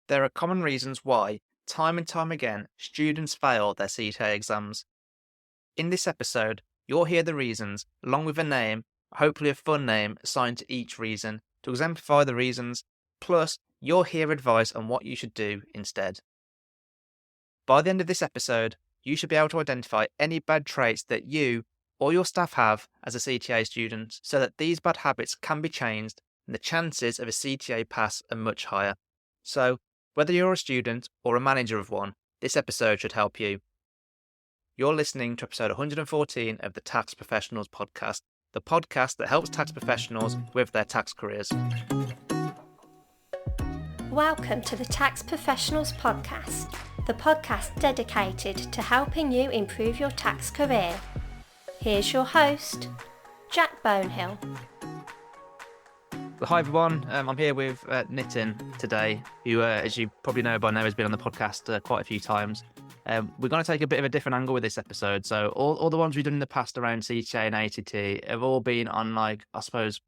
There are common reasons why, time and time again, students fail their CTA exams. In this episode, you'll hear the reasons, along with a name, hopefully a fun name, assigned to each reason to exemplify the reasons, plus you'll hear advice on what you should do instead. By the end of this episode, you should be able to identify any bad traits that you or your staff have as a CTA student so that these bad habits can be changed and the chances of a CTA pass are much higher. So, whether you're a student or a manager of one, this episode should help you. You're listening to episode 114 of the Tax Professionals podcast, the podcast that helps tax professionals with their tax careers. Welcome to the Tax Professionals podcast, the podcast dedicated to helping you improve your tax career. Here's your host, Jack Bonehill. Hi everyone, I'm here with Nitin today, who, as you probably know by now, has been on the podcast quite a few times. We're going to take a bit of a different angle with this episode. So all the ones we've done in the past around CTA and ATT have all been on, like, I suppose,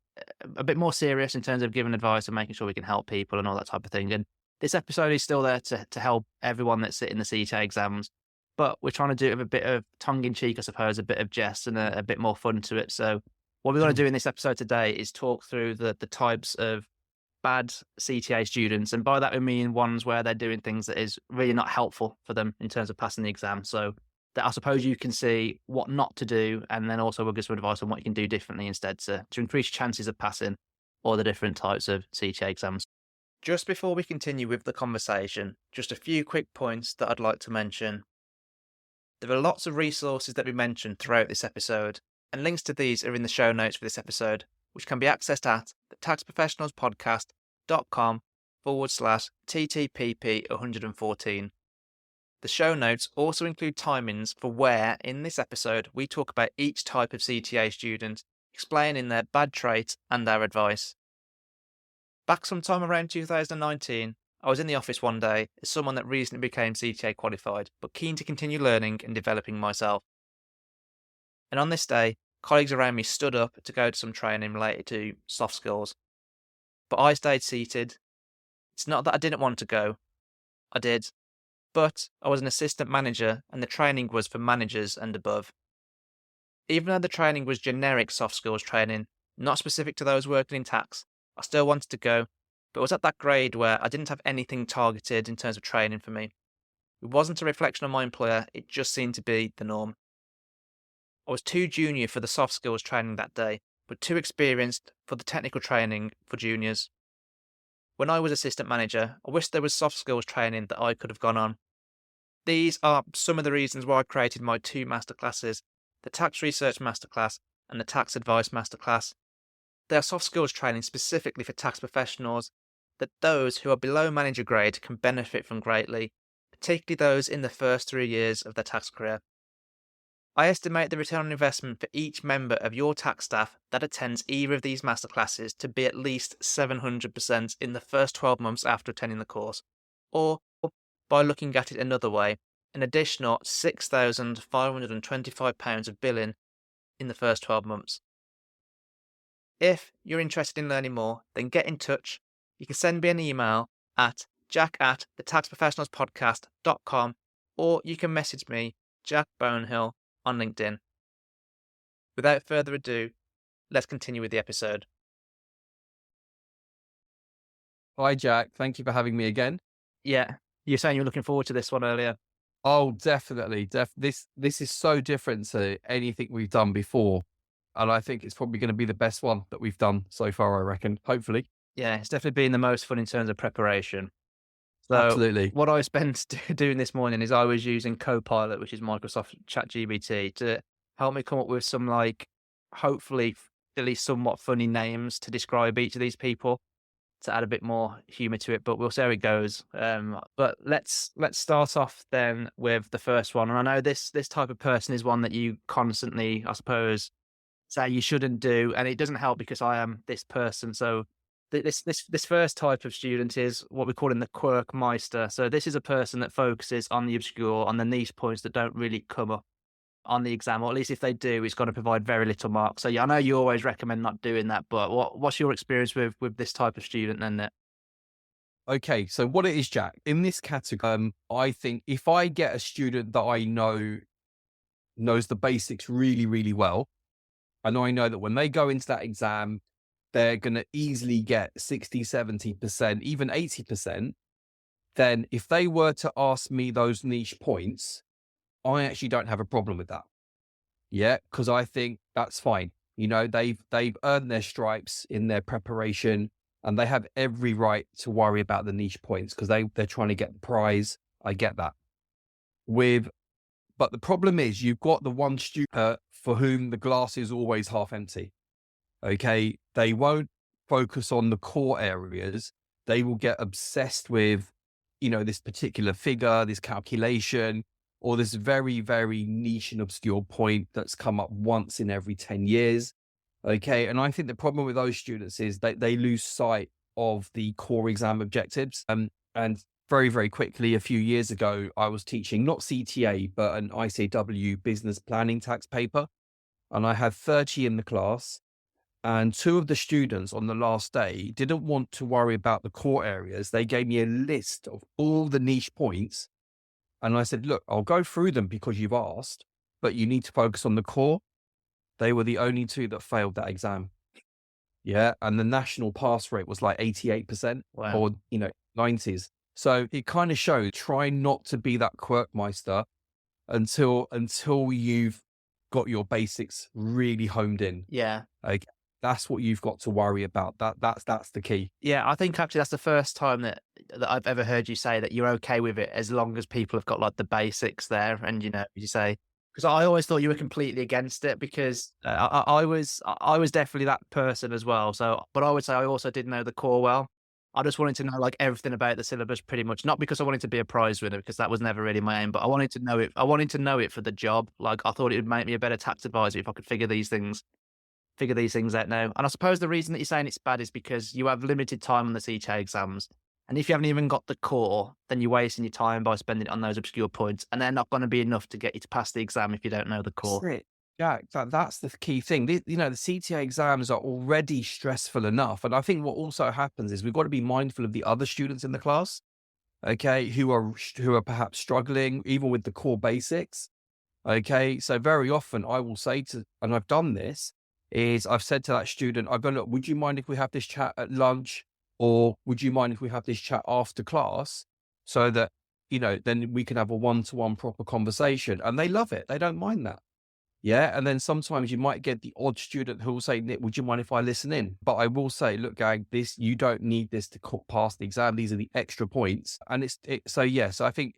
a bit more serious in terms of giving advice and making sure we can help people and all that type of thing. And this episode is still there to help everyone that's sitting the CTA exams, but we're trying to do it with a bit of tongue-in-cheek, I suppose, a bit of jest and a bit more fun to it. So what we're going to do in this episode today is talk through the types of bad CTA students. And by that, we mean ones where they're doing things that is really not helpful for them in terms of passing the exam. So that I suppose you can see what not to do. And then also we'll give some advice on what you can do differently instead to increase chances of passing all the different types of CTA exams. Just before we continue with the conversation, just a few quick points that I'd like to mention. There are lots of resources that we mentioned throughout this episode, and links to these are in the show notes for this episode, which can be accessed at thetaxprofessionalspodcast.com/TTPP114. The show notes also include timings for where, in this episode, we talk about each type of CTA student, explaining their bad traits and their advice. Back sometime around 2019, I was in the office one day as someone that recently became CTA qualified, but keen to continue learning and developing myself. And on this day, colleagues around me stood up to go to some training related to soft skills. But I stayed seated. It's not that I didn't want to go. I did. But I was an assistant manager and the training was for managers and above. Even though the training was generic soft skills training, not specific to those working in tax, I still wanted to go, but it was at that grade where I didn't have anything targeted in terms of training for me. It wasn't a reflection on my employer, it just seemed to be the norm. I was too junior for the soft skills training that day, but too experienced for the technical training for juniors. When I was assistant manager, I wished there was soft skills training that I could have gone on. These are some of the reasons why I created my two masterclasses, the Tax Research Masterclass and the Tax Advice Masterclass. They are soft skills training specifically for tax professionals that those who are below manager grade can benefit from greatly, particularly those in the first 3 years of their tax career. I estimate the return on investment for each member of your tax staff that attends either of these masterclasses to be at least 700% in the first 12 months after attending the course, or, by looking at it another way, an additional £6,525 of billing in the first 12 months. If you're interested in learning more, then get in touch. You can send me an email at jack@thetaxprofessionalspodcast.com, or you can message me, Jack Bonehill, on LinkedIn. Without further ado, let's continue with the episode. Hi, Jack. Thank you for having me again. Yeah, you're saying you're looking forward to this one earlier. Oh, definitely. This is so different to anything we've done before. And I think it's probably going to be the best one that we've done so far, I reckon. Hopefully. Yeah, it's definitely been the most fun in terms of preparation. So Absolutely. What I spent doing this morning is I was using Copilot, which is Microsoft ChatGPT, to help me come up with some, like, hopefully at least somewhat funny names to describe each of these people, to add a bit more humour to it, but we'll see how it goes. But let's start off then with the first one. And I know this type of person is one that you constantly, I suppose, say you shouldn't do, and it doesn't help because I am this person. So this first type of student is what we call in the Quirkmeister. So this is a person that focuses on the obscure, on the niche points that don't really come up on the exam, or at least if they do, it's going to provide very little marks. So yeah, I know you always recommend not doing that, but what's your experience with this type of student then? Okay, so what it is, Jack, in this category, I think if I get a student that I know knows the basics really, really well, and I know that when they go into that exam, they're going to easily get 60, 70%, even 80%, then if they were to ask me those niche points, I actually don't have a problem with that. Yeah, because I think that's fine. You know, they've earned their stripes in their preparation, and they have every right to worry about the niche points because they're trying to get the prize. I get that. But the problem is you've got the one student for whom the glass is always half empty. Okay, they won't focus on the core areas. They will get obsessed with, this particular figure, this calculation, or this very, very niche and obscure point that's come up once in every 10 years. Okay. And I think the problem with those students is they lose sight of the core exam objectives. And very, very quickly, a few years ago, I was teaching not CTA, but an ICAW business planning tax paper. And I had 30 in the class. And two of the students on the last day didn't want to worry about the core areas. They gave me a list of all the niche points. And I said, look, I'll go through them because you've asked, but you need to focus on the core. They were the only two that failed that exam. Yeah. And the national pass rate was like 88%. Wow. Or, 90s. So it kind of shows, try not to be that Quirkmeister until you've got your basics really honed in. Yeah. Okay. That's what you've got to worry about. That's the key. Yeah, I think actually that's the first time that I've ever heard you say that you're okay with it as long as people have got like the basics there. And you say, because I always thought you were completely against it because I was definitely that person as well. So, but I would say I also did know the core well. I just wanted to know like everything about the syllabus pretty much, not because I wanted to be a prize winner because that was never really my aim, but I wanted to know it. I wanted to know it for the job. Like I thought it would make me a better tax advisor if I could figure these things out now. And I suppose the reason that you're saying it's bad is because you have limited time on the CTA exams. And if you haven't even got the core, then you're wasting your time by spending it on those obscure points. And they're not going to be enough to get you to pass the exam if you don't know the core. Yeah, that's the key thing. The CTA exams are already stressful enough. And I think what also happens is we've got to be mindful of the other students in the class, okay, who are perhaps struggling even with the core basics. Okay, so very often I will say and I've done this, is I've said to that student, I've gone, look, would you mind if we have this chat at lunch? Or would you mind if we have this chat after class so that, then we can have a one-to-one proper conversation? And they love it. They don't mind that. Yeah. And then sometimes you might get the odd student who will say, Nick, would you mind if I listen in? But I will say, look, gang, you don't need this to pass the exam. These are the extra points. And so I think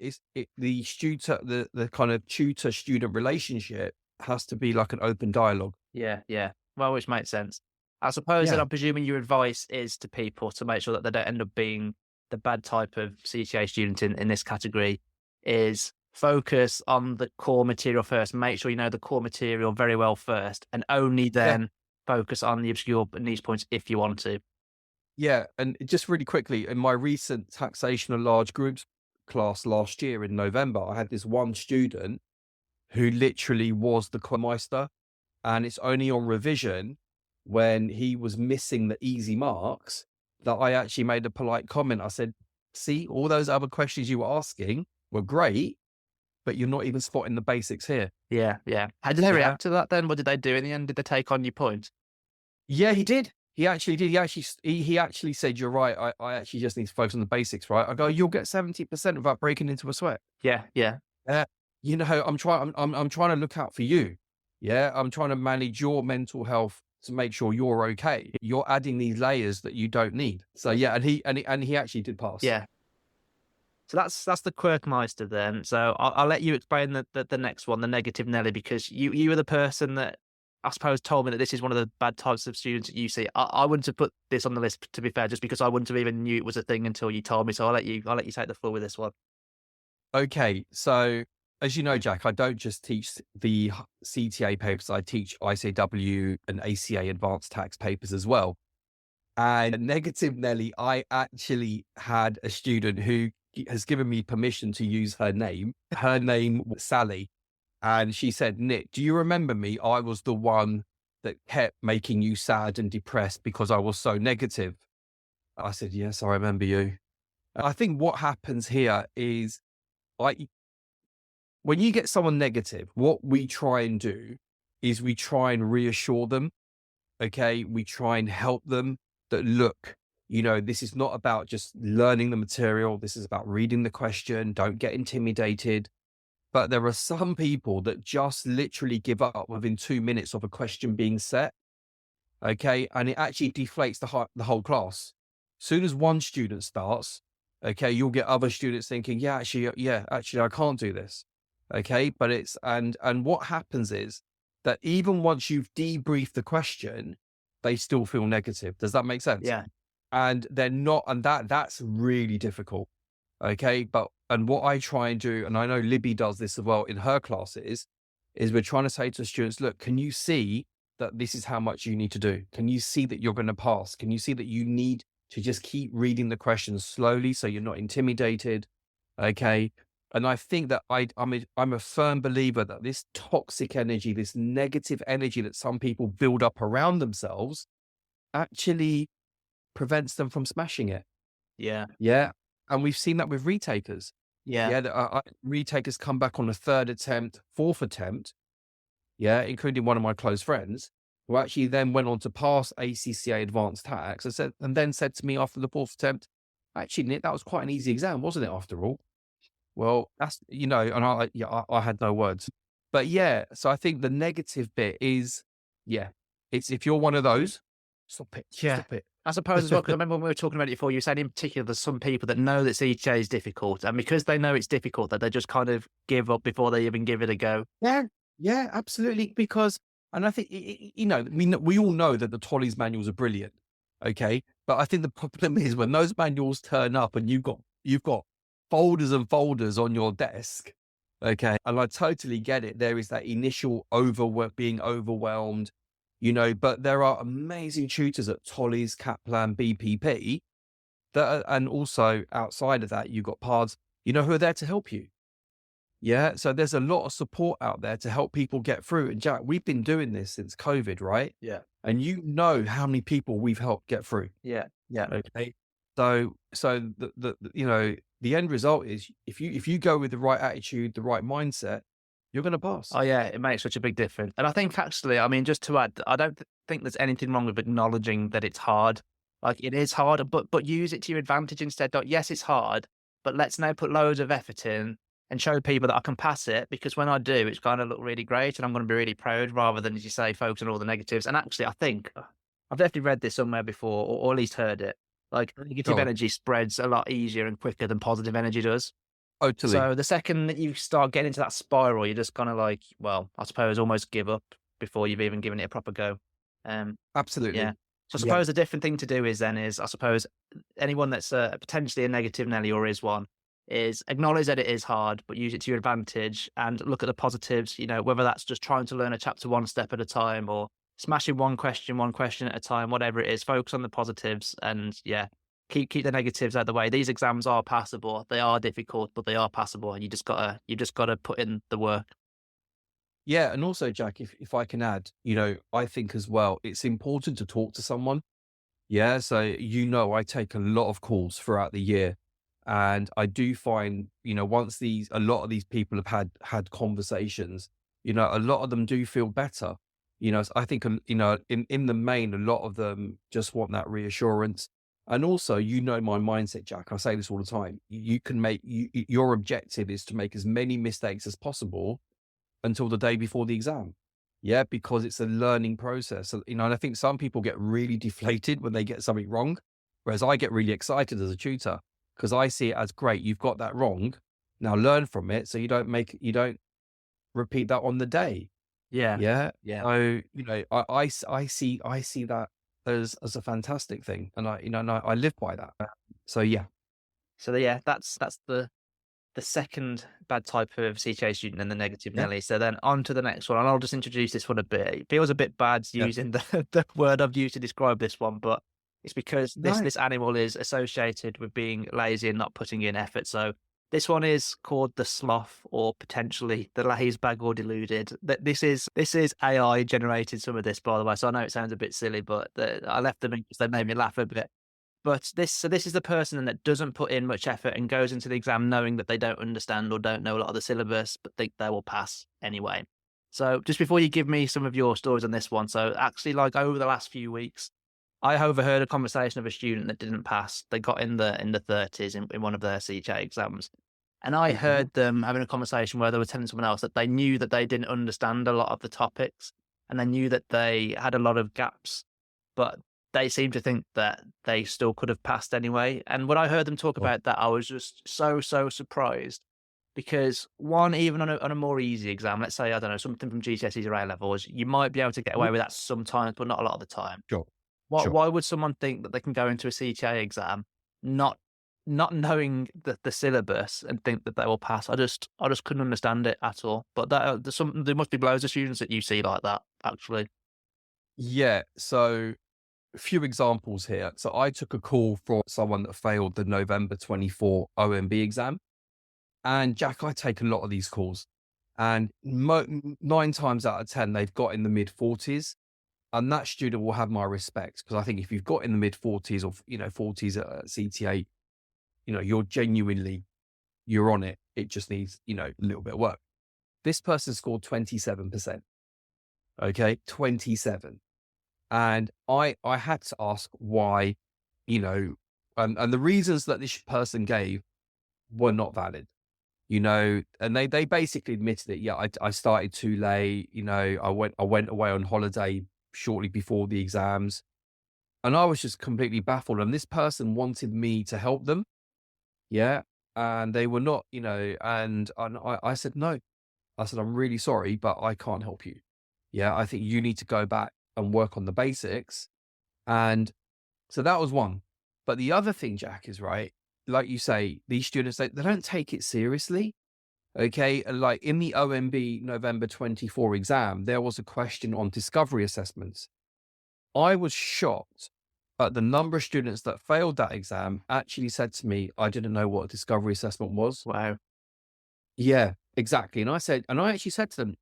the kind of tutor-student relationship has to be like an open dialogue. Yeah. Yeah. Well, which makes sense. I suppose that I'm presuming your advice is to people to make sure that they don't end up being the bad type of CTA student in this category is focus on the core material first. Make sure you know the core material very well first and only then focus on the obscure niche points if you want to. Yeah. And just really quickly, in my recent taxation of large groups class last year in November, I had this one student who literally was the Quirkmeister. And it's only on revision when he was missing the easy marks that I actually made a polite comment. I said, see, all those other questions you were asking were great, but you're not even spotting the basics here. Yeah, yeah. How did they react to that then? What did they do in the end? Did they take on your point? Yeah, he did. He actually did. He actually said, you're right. I actually just need to focus on the basics, right? I go, you'll get 70% without breaking into a sweat. Yeah, yeah. I'm trying to look out for you. Yeah, I'm trying to manage your mental health to make sure you're okay. You're adding these layers that you don't need. So yeah, and he actually did pass. Yeah. So that's the Quirkmeister then. So I'll let you explain the next one, the negative Nelly, because you were the person that I suppose told me that this is one of the bad types of students that you see. I wouldn't have put this on the list, to be fair, just because I wouldn't have even knew it was a thing until you told me. So I'll let you take the floor with this one. Okay, so as you know, Jack, I don't just teach the CTA papers. I teach ICAW and ACA advanced tax papers as well. And negative Nelly, I actually had a student who has given me permission to use her name. Her name was Sally. And she said, Nick, do you remember me? I was the one that kept making you sad and depressed because I was so negative. I said, yes, I remember you. I think what happens here is, I when you get someone negative, what we try and do is we try and reassure them. Okay. We try and help them that, look, this is not about just learning the material. This is about reading the question. Don't get intimidated. But there are some people that just literally give up within 2 minutes of a question being set. Okay. And it actually deflates the whole class. Soon as one student starts, okay, you'll get other students thinking, yeah, actually, I can't do this. Okay. But and what happens is that even once you've debriefed the question, they still feel negative. Does that make sense? Yeah. And they're not, and that's really difficult. Okay. And what I try and do, and I know Libby does this as well in her classes, is we're trying to say to students, look, can you see that this is how much you need to do? Can you see that you're going to pass? Can you see that you need to just keep reading the questions slowly so you're not intimidated? Okay. And I think that I'm a firm believer that this toxic energy, this negative energy that some people build up around themselves, actually prevents them from smashing it. Yeah. Yeah. And we've seen that with retakers. Yeah. Yeah. That retakers come back on a third attempt, fourth attempt. Yeah. Including one of my close friends who actually then went on to pass ACCA advanced tax and then said to me after the fourth attempt, actually, Nick, that was quite an easy exam, wasn't it, after all? Well, that's, and I had no words. But yeah, so I think the negative bit is, it's if you're one of those, stop it. Yeah. Stop it. I suppose as well, because I remember when we were talking about it before, you said in particular there's some people that know that CTA is difficult, and because they know it's difficult, that they just kind of give up before they even give it a go. Yeah, absolutely. And I think, we all know that the Tolley's manuals are brilliant. Okay. But I think the problem is when those manuals turn up and you've got folders and folders on your desk. Okay. And I totally get it. There is that initial being overwhelmed, but there are amazing tutors at Tolley's, Kaplan, BPP and also outside of that, you've got PARDs, who are there to help you. Yeah. So there's a lot of support out there to help people get through. And Jack, we've been doing this since COVID, right? Yeah. And you know how many people we've helped get through. Yeah. Yeah. Okay. So the end result is if you go with the right attitude, the right mindset, you're going to pass. Oh yeah, it makes such a big difference. And I think actually, just to add, I don't think there's anything wrong with acknowledging that it's hard. Like it is hard, but use it to your advantage instead. Like, yes, it's hard, but let's now put loads of effort in and show people that I can pass it, because when I do, it's going to look really great and I'm going to be really proud, rather than, as you say, focus on all the negatives. And actually, I think I've definitely read this somewhere before, or at least heard it. Like negative energy spreads a lot easier and quicker than positive energy does. Totally. So the second that you start getting into that spiral, you're just kind of like, well, I suppose almost give up before you've even given it a proper go. Absolutely. Yeah. So I suppose the different thing to do is I suppose anyone that's potentially a negative Nelly or is one, is acknowledge that it is hard, but use it to your advantage and look at the positives, whether that's just trying to learn a chapter one step at a time or smashing one question at a time, whatever it is, focus on the positives and keep the negatives out of the way. These exams are passable. They are difficult, but they are passable. And you just gotta put in the work. Yeah. And also, Jack, if I can add, I think as well, it's important to talk to someone. Yeah. So, I take a lot of calls throughout the year. And I do find, once a lot of these people have had conversations, a lot of them do feel better. So I think, in the main, a lot of them just want that reassurance. And also, my mindset, Jack, I say this all the time. You can your objective is to make as many mistakes as possible until the day before the exam. Yeah, because it's a learning process. And I think some people get really deflated when they get something wrong, whereas I get really excited as a tutor because I see it as great. You've got that wrong. Now learn from it so you don't repeat that on the day. Yeah. Yeah. Yeah. So, I see that as a fantastic thing. And I live by that. So yeah. So yeah, that's the second bad type of CTA student and the negative Nelly. So then on to the next one. And I'll just introduce this one a bit. It feels a bit bad using the word I've used to describe this one, but it's because this animal is associated with being lazy and not putting in effort. So this one is called the Sloth, or potentially the Lazebag or Deluded. This is AI generated, some of this, by the way. So I know it sounds a bit silly, but I left them in because they made me laugh a bit. But this is the person that doesn't put in much effort and goes into the exam knowing that they don't understand or don't know a lot of the syllabus, but think they will pass anyway. So just before you give me some of your stories on this one, so actually like over the last few weeks, I overheard a conversation of a student that didn't pass. They got in the 30s in one of their CTA exams. And I heard them having a conversation where they were telling someone else that they knew that they didn't understand a lot of the topics and they knew that they had a lot of gaps, but they seemed to think that they still could have passed anyway. And when I heard them talk about that, I was just so surprised because one, even on a more easy exam, let's say, I don't know, something from GCSEs or A levels, you might be able to get away with that sometimes, but not a lot of the time. Sure. Why would someone think that they can go into a CTA exam not knowing the syllabus and think that they will pass? I just couldn't understand it at all. But there must be loads of students that you see like that, actually. Yeah. So a few examples here. So I took a call from someone that failed the November 24 OMB exam. And Jack, I take a lot of these calls. And 9 times out of 10, they've got in the mid-40s. And that student will have my respect. Because I think if you've got in the mid-40s or, 40s at CTA, you're on it. It just needs, a little bit of work. This person scored 27%. Okay, 27. And I had to ask why, and the reasons that this person gave were not valid, and they basically admitted it. Yeah, I started too late. I went away on holiday shortly before the exams, and I was just completely baffled. And this person wanted me to help them. Yeah. And they were not, and I said, no, I said, I'm really sorry, but I can't help you. Yeah. I think you need to go back and work on the basics. And so that was one. But the other thing, Jack, is right. Like you say, these students, they don't take it seriously. Okay. Like in the OMB November 24 exam, there was a question on discovery assessments. I was shocked at the number of students that failed that exam actually said to me, I didn't know what a discovery assessment was. Wow. Yeah, exactly. And I actually said to them,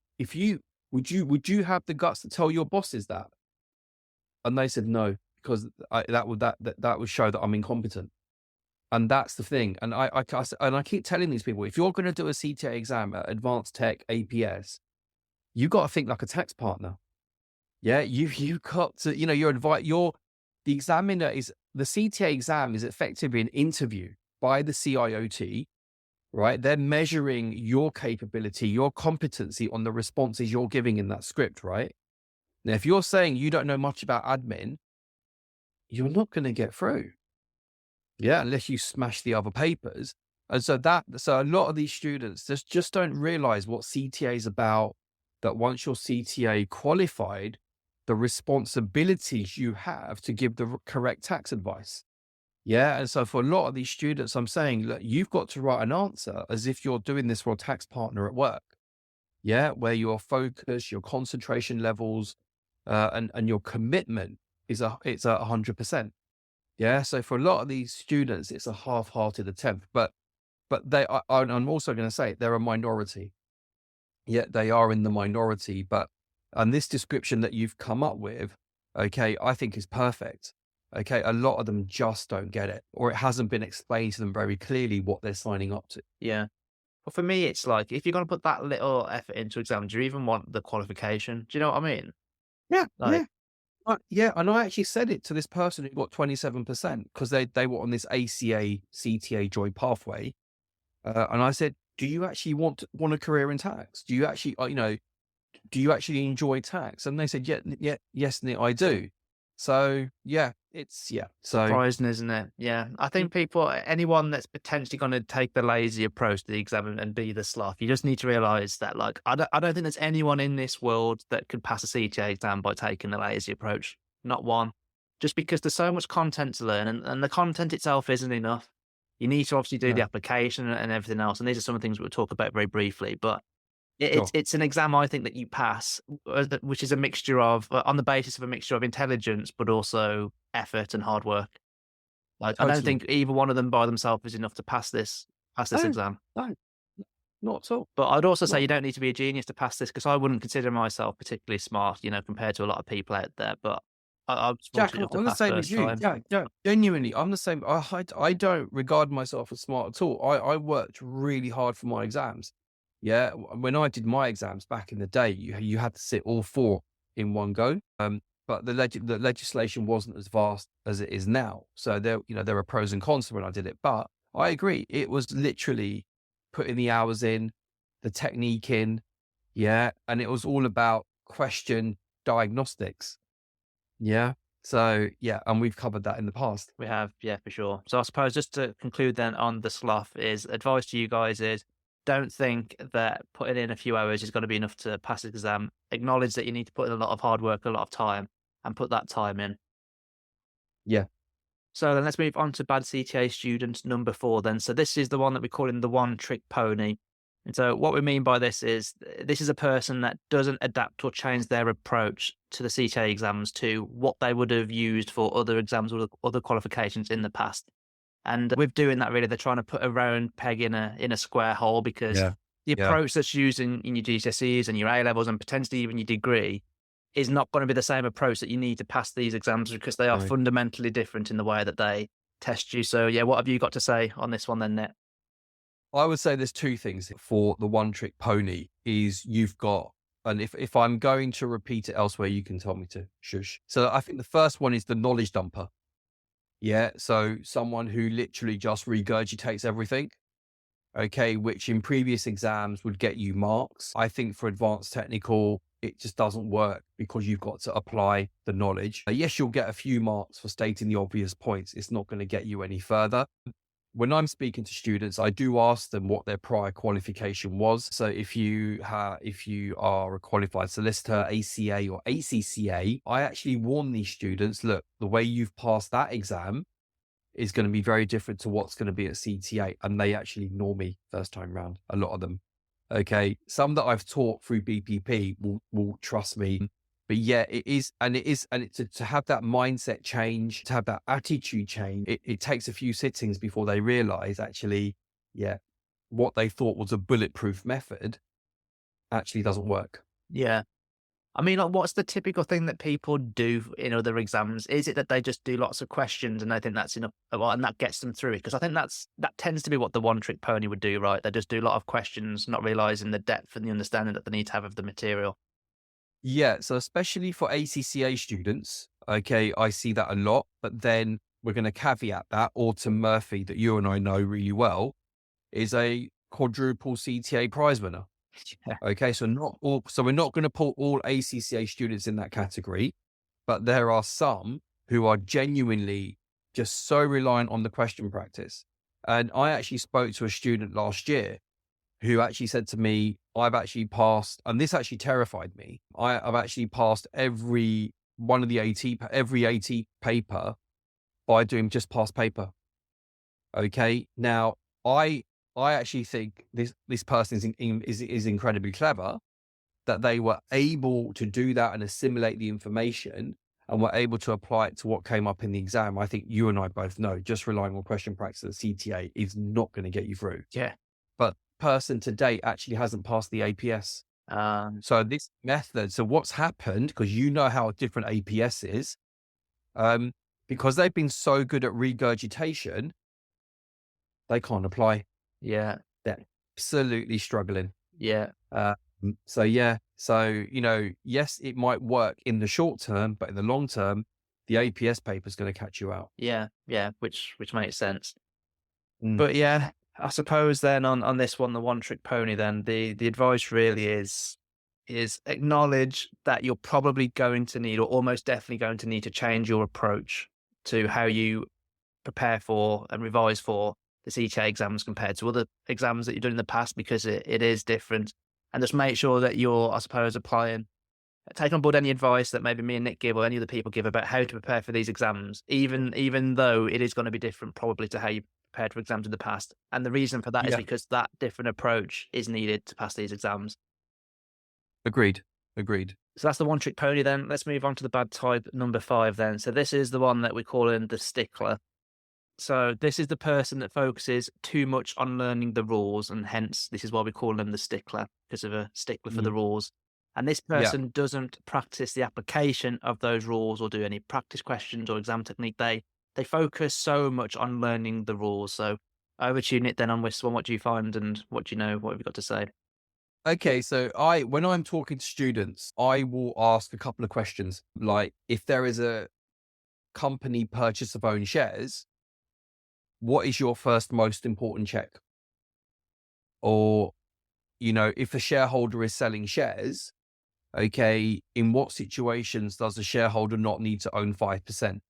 would you have the guts to tell your bosses that? And they said no, because that would show that I'm incompetent. And that's the thing. And I keep telling these people, if you're going to do a CTA exam at Advanced Tech APS, you got to think like a tax partner. Yeah, you got to, the examiner the CTA exam is effectively an interview by the CIOT, right? They're measuring your capability, your competency on the responses you're giving in that script, right? Now, if you're saying you don't know much about admin, you're not going to get through. Yeah, unless you smash the other papers. And so a lot of these students just don't realize what CTA is about, that once you're CTA qualified, the responsibilities you have to give the correct tax advice. Yeah. And so for a lot of these students, I'm saying, look, you've got to write an answer as if you're doing this for a tax partner at work. Yeah. Where your focus, your concentration levels, and your commitment it's 100%. Yeah. So for a lot of these students, it's a half-hearted attempt, but I'm also going to say they're a minority. Yeah, they are in the minority, and this description that you've come up with, okay, I think is perfect. Okay. A lot of them just don't get it, or it hasn't been explained to them very clearly what they're signing up to. Yeah. Well, for me, it's like, if you're going to put that little effort into exam, do you even want the qualification? Do you know what I mean? Yeah. Like, Yeah. And I actually said it to this person who got 27% because they were on this ACA CTA Joy pathway. And I said, do you actually want a career in tax? Do you actually, do you actually enjoy tax? And they said, yes, Nick, I do. So yeah, so surprising, isn't it? Yeah. I think anyone that's potentially going to take the lazy approach to the exam and be the sloth, you just need to realize that, like, I don't think there's anyone in this world that could pass a CTA exam by taking the lazy approach. Not one. Just because there's so much content to learn, and the content itself isn't enough. You need to obviously do the application and everything else. And these are some of the things we'll talk about very briefly, but it's an exam, I think, that you pass, which is a mixture of, on the basis of a mixture of intelligence, but also effort and hard work. Like, I don't think either one of them by themselves is enough to pass this exam. No, not at all. But I'd also say you don't need to be a genius to pass this, because I wouldn't consider myself particularly smart, compared to a lot of people out there. But I was Jack, fortunate enough to I'm the pass same as first you. time. Yeah, genuinely, I'm the same. I don't regard myself as smart at all. I worked really hard for my exams. Yeah, when I did my exams back in the day, you had to sit all four in one go. But the legislation wasn't as vast as it is now. So there are pros and cons when I did it. But I agree, it was literally putting the hours in, the technique in, yeah, and it was all about question diagnostics. Yeah. So yeah, and we've covered that in the past. We have, yeah, for sure. So I suppose just to conclude then on the Sloth is advice to you guys is don't think that putting in a few hours is going to be enough to pass the exam. Acknowledge that you need to put in a lot of hard work, a lot of time, and put that time in. Yeah. So then let's move on to bad CTA student number 4 then. So this is the one that we call in the one trick pony. And so what we mean by this is a person that doesn't adapt or change their approach to the CTA exams to what they would have used for other exams or other qualifications in the past. And with doing that, really, they're trying to put a round peg in a square hole because Yeah. the Yeah. approach that's used in your GCSEs and your A levels and potentially even your degree is not going to be the same approach that you need to pass these exams because they are Right. fundamentally different in the way that they test you. So yeah, what have you got to say on this one then, Nick? I would say there's two things for the one trick pony is you've got, and if I'm going to repeat it elsewhere, you can tell me to shush. So I think the first one is the knowledge dumper. Yeah. So someone who literally just regurgitates everything. Okay. Which in previous exams would get you marks. I think for advanced technical, it just doesn't work because you've got to apply the knowledge. Yes, you'll get a few marks for stating the obvious points. It's not going to get you any further. When I'm speaking to students, I do ask them what their prior qualification was. So if you are a qualified solicitor, ACA or ACCA, I actually warn these students, look, the way you've passed that exam is going to be very different to what's going to be at CTA. And they actually ignore me first time round, a lot of them. Okay. Some that I've taught through BPP will trust me. But yeah, to have that mindset change, to have that attitude change, it takes a few sittings before they realize actually, yeah, what they thought was a bulletproof method actually doesn't work. Yeah. I mean, like, what's the typical thing that people do in other exams? Is it that they just do lots of questions and they think that's enough, and that gets them through it? Because I think that tends to be what the one trick pony would do, right? They just do a lot of questions, not realizing the depth and the understanding that they need to have of the material. Yeah, so especially for ACCA students, okay, I see that a lot, but then we're going to caveat that. Autumn Murphy, that you and I know really well, is a quadruple CTA prize winner. Yeah. Okay, so we're not going to put all ACCA students in that category, but there are some who are genuinely just so reliant on the question practice. And I actually spoke to a student last year who actually said to me, I've actually passed, and this actually terrified me. I've actually passed every one of the every AT paper by doing just past paper. Okay. Now I actually think this person is incredibly clever that they were able to do that and assimilate the information and were able to apply it to what came up in the exam. I think you and I both know just relying on question practice at CTA is not going to get you through. Yeah. But person to date actually hasn't passed the APS. So this method, so what's happened, because you know how different APS is, because they've been so good at regurgitation, they can't apply. Yeah. They're absolutely struggling. Yeah. So yes, it might work in the short term, but in the long term, the APS paper is going to catch you out. Yeah. Yeah. Which makes sense. Mm. But yeah, I suppose then on this one, the one trick pony, then the advice really is acknowledge that you're probably going to need, or almost definitely going to need, to change your approach to how you prepare for and revise for the CTA exams compared to other exams that you've done in the past, because it is different. And just make sure that you're, I suppose, take on board any advice that maybe me and Nick give or any other people give about how to prepare for these exams, even though it is going to be different probably to how you prepared for exams in the past. And the reason for that is because that different approach is needed to pass these exams. Agreed. So that's the one trick pony then. Let's move on to the bad type number 5 then. So this is the one that we call in the stickler. So this is the person that focuses too much on learning the rules, and hence this is why we call them the stickler, because of a stickler for the rules. and this Yeah. person doesn't practice the application of those rules or do any practice questions or exam technique. They focus so much on learning the rules. So over to you, Nick, then on this one. What do you find and what do you know? What have you got to say? Okay, so when I'm talking to students, I will ask a couple of questions, like if there is a company purchase of own shares, what is your first most important check? Or, if a shareholder is selling shares, okay, in what situations does a shareholder not need to own 5%?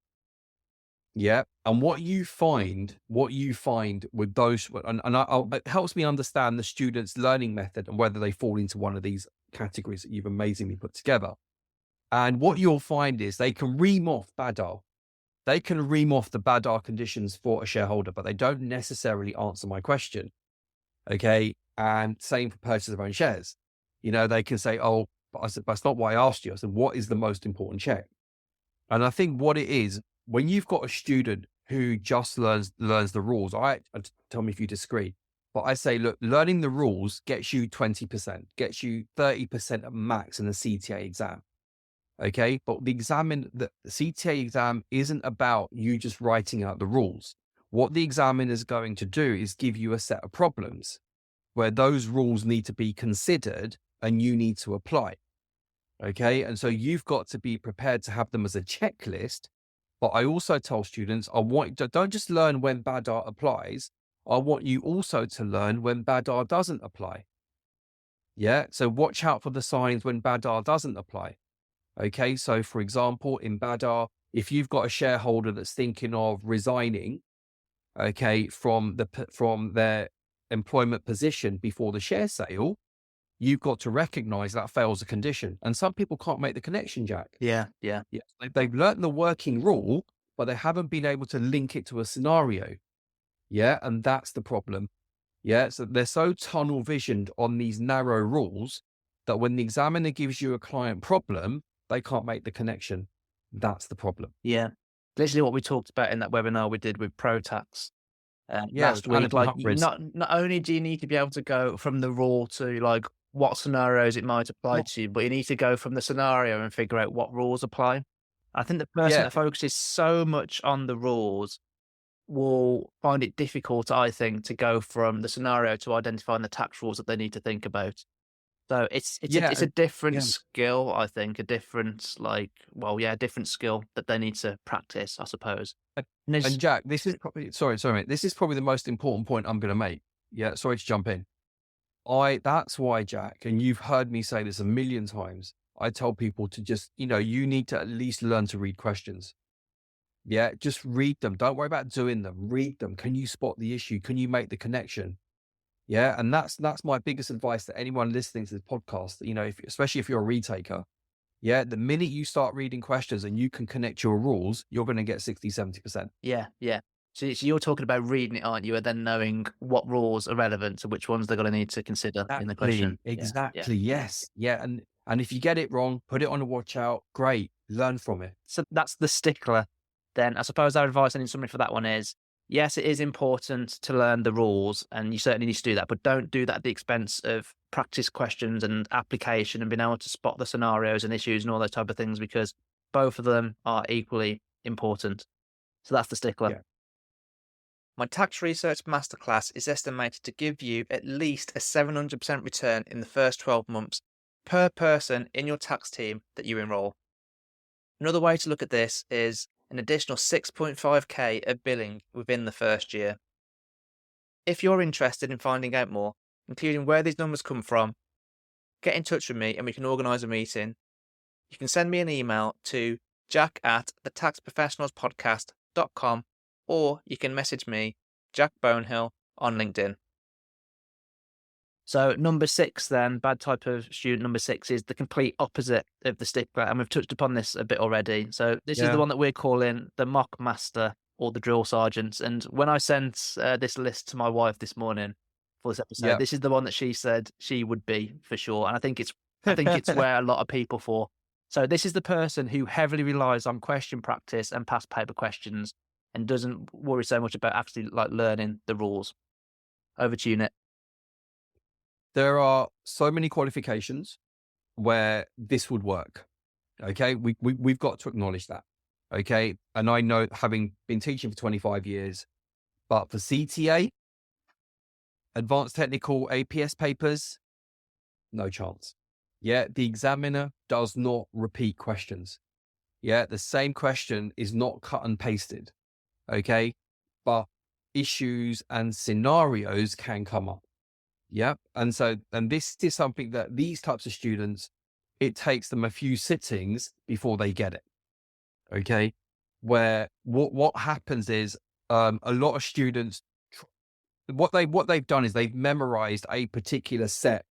Yeah. And what you find with those, it helps me understand the student's learning method and whether they fall into one of these categories that you've amazingly put together. And what you'll find is they can ream off BADAR. They can ream off the BADAR conditions for a shareholder, but they don't necessarily answer my question. Okay. And same for purchase of own shares. They can say, oh, but I said, that's not what I asked you. I said, what is the most important check? And I think what it is, when you've got a student who just learns the rules, tell me if you disagree, but I say, look, learning the rules gets you 20%, gets you 30% at max in the CTA exam. Okay. But the CTA exam isn't about you just writing out the rules. What the examiner is going to do is give you a set of problems where those rules need to be considered and you need to apply. Okay. And so you've got to be prepared to have them as a checklist. But I also tell students, don't just learn when BADAR applies. I want you also to learn when BADAR doesn't apply. Yeah. So watch out for the signs when BADAR doesn't apply. Okay. So for example, in BADAR, if you've got a shareholder that's thinking of resigning, okay, from their employment position before the share sale, you've got to recognize that fails a condition. And some people can't make the connection, Jack. Yeah. They've learned the working rule, but they haven't been able to link it to a scenario. Yeah. And that's the problem. Yeah. So they're so tunnel visioned on these narrow rules that when the examiner gives you a client problem, they can't make the connection. That's the problem. Yeah. Literally what we talked about in that webinar we did with ProTax last week. Panic and Like, hybrids. not only do you need to be able to go from the rule to like what scenarios it might apply to you, but you need to go from the scenario and figure out what rules apply. I think the person that focuses so much on the rules will find it difficult, I think, to go from the scenario to identifying the tax rules that they need to think about. So it's a different skill, I think, a different skill that they need to practice, I suppose. And Jack, this is probably, sorry, mate. This is probably the most important point I'm going to make. Yeah. Sorry to jump in. That's why, Jack, and you've heard me say this a million times. I tell people to just, you need to at least learn to read questions. Yeah. Just read them. Don't worry about doing them. Read them. Can you spot the issue? Can you make the connection? Yeah. And that's my biggest advice to anyone listening to this podcast, especially if you're a retaker. Yeah. The minute you start reading questions and you can connect your rules, you're going to get 60, 70%. Yeah. So you're talking about reading it, aren't you? And then knowing what rules are relevant to which ones they're going to need to consider in the question. Exactly. Yes. Yeah. And if you get it wrong, put it on a watch out. Great. Learn from it. So that's the stickler. Then I suppose our advice and in summary for that one is, yes, it is important to learn the rules and you certainly need to do that, but don't do that at the expense of practice questions and application and being able to spot the scenarios and issues and all those type of things, because both of them are equally important. So that's the stickler. Yeah. My tax research masterclass is estimated to give you at least a 700% return in the first 12 months per person in your tax team that you enroll. Another way to look at this is an additional 6.5k of billing within the first year. If you're interested in finding out more, including where these numbers come from, get in touch with me and we can organise a meeting. You can send me an email to jack@thetaxprofessionalspodcast.com or you can message me, Jack Bonehill, on LinkedIn. So number 6 then, bad type of student number 6 is the complete opposite of the stickler. And we've touched upon this a bit already. So this is the one that we're calling the mock master or the drill sergeant. And when I sent this list to my wife this morning for this episode, this is the one that she said she would be for sure. And I think it's where a lot of people fall. So this is the person who heavily relies on question practice and past paper questions and doesn't worry so much about actually like learning the rules. Over to you, Nick. There are so many qualifications where this would work. Okay. We've got to acknowledge that. Okay. And I know, having been teaching for 25 years, but for CTA, advanced technical APS papers, no chance. Yeah. The examiner does not repeat questions. Yeah. The same question is not cut and pasted. Okay. But issues and scenarios can come up. Yeah. And this is something that these types of students, it takes them a few sittings before they get it. Okay. Where what happens is, a lot of students, what they've done is they've memorized a particular set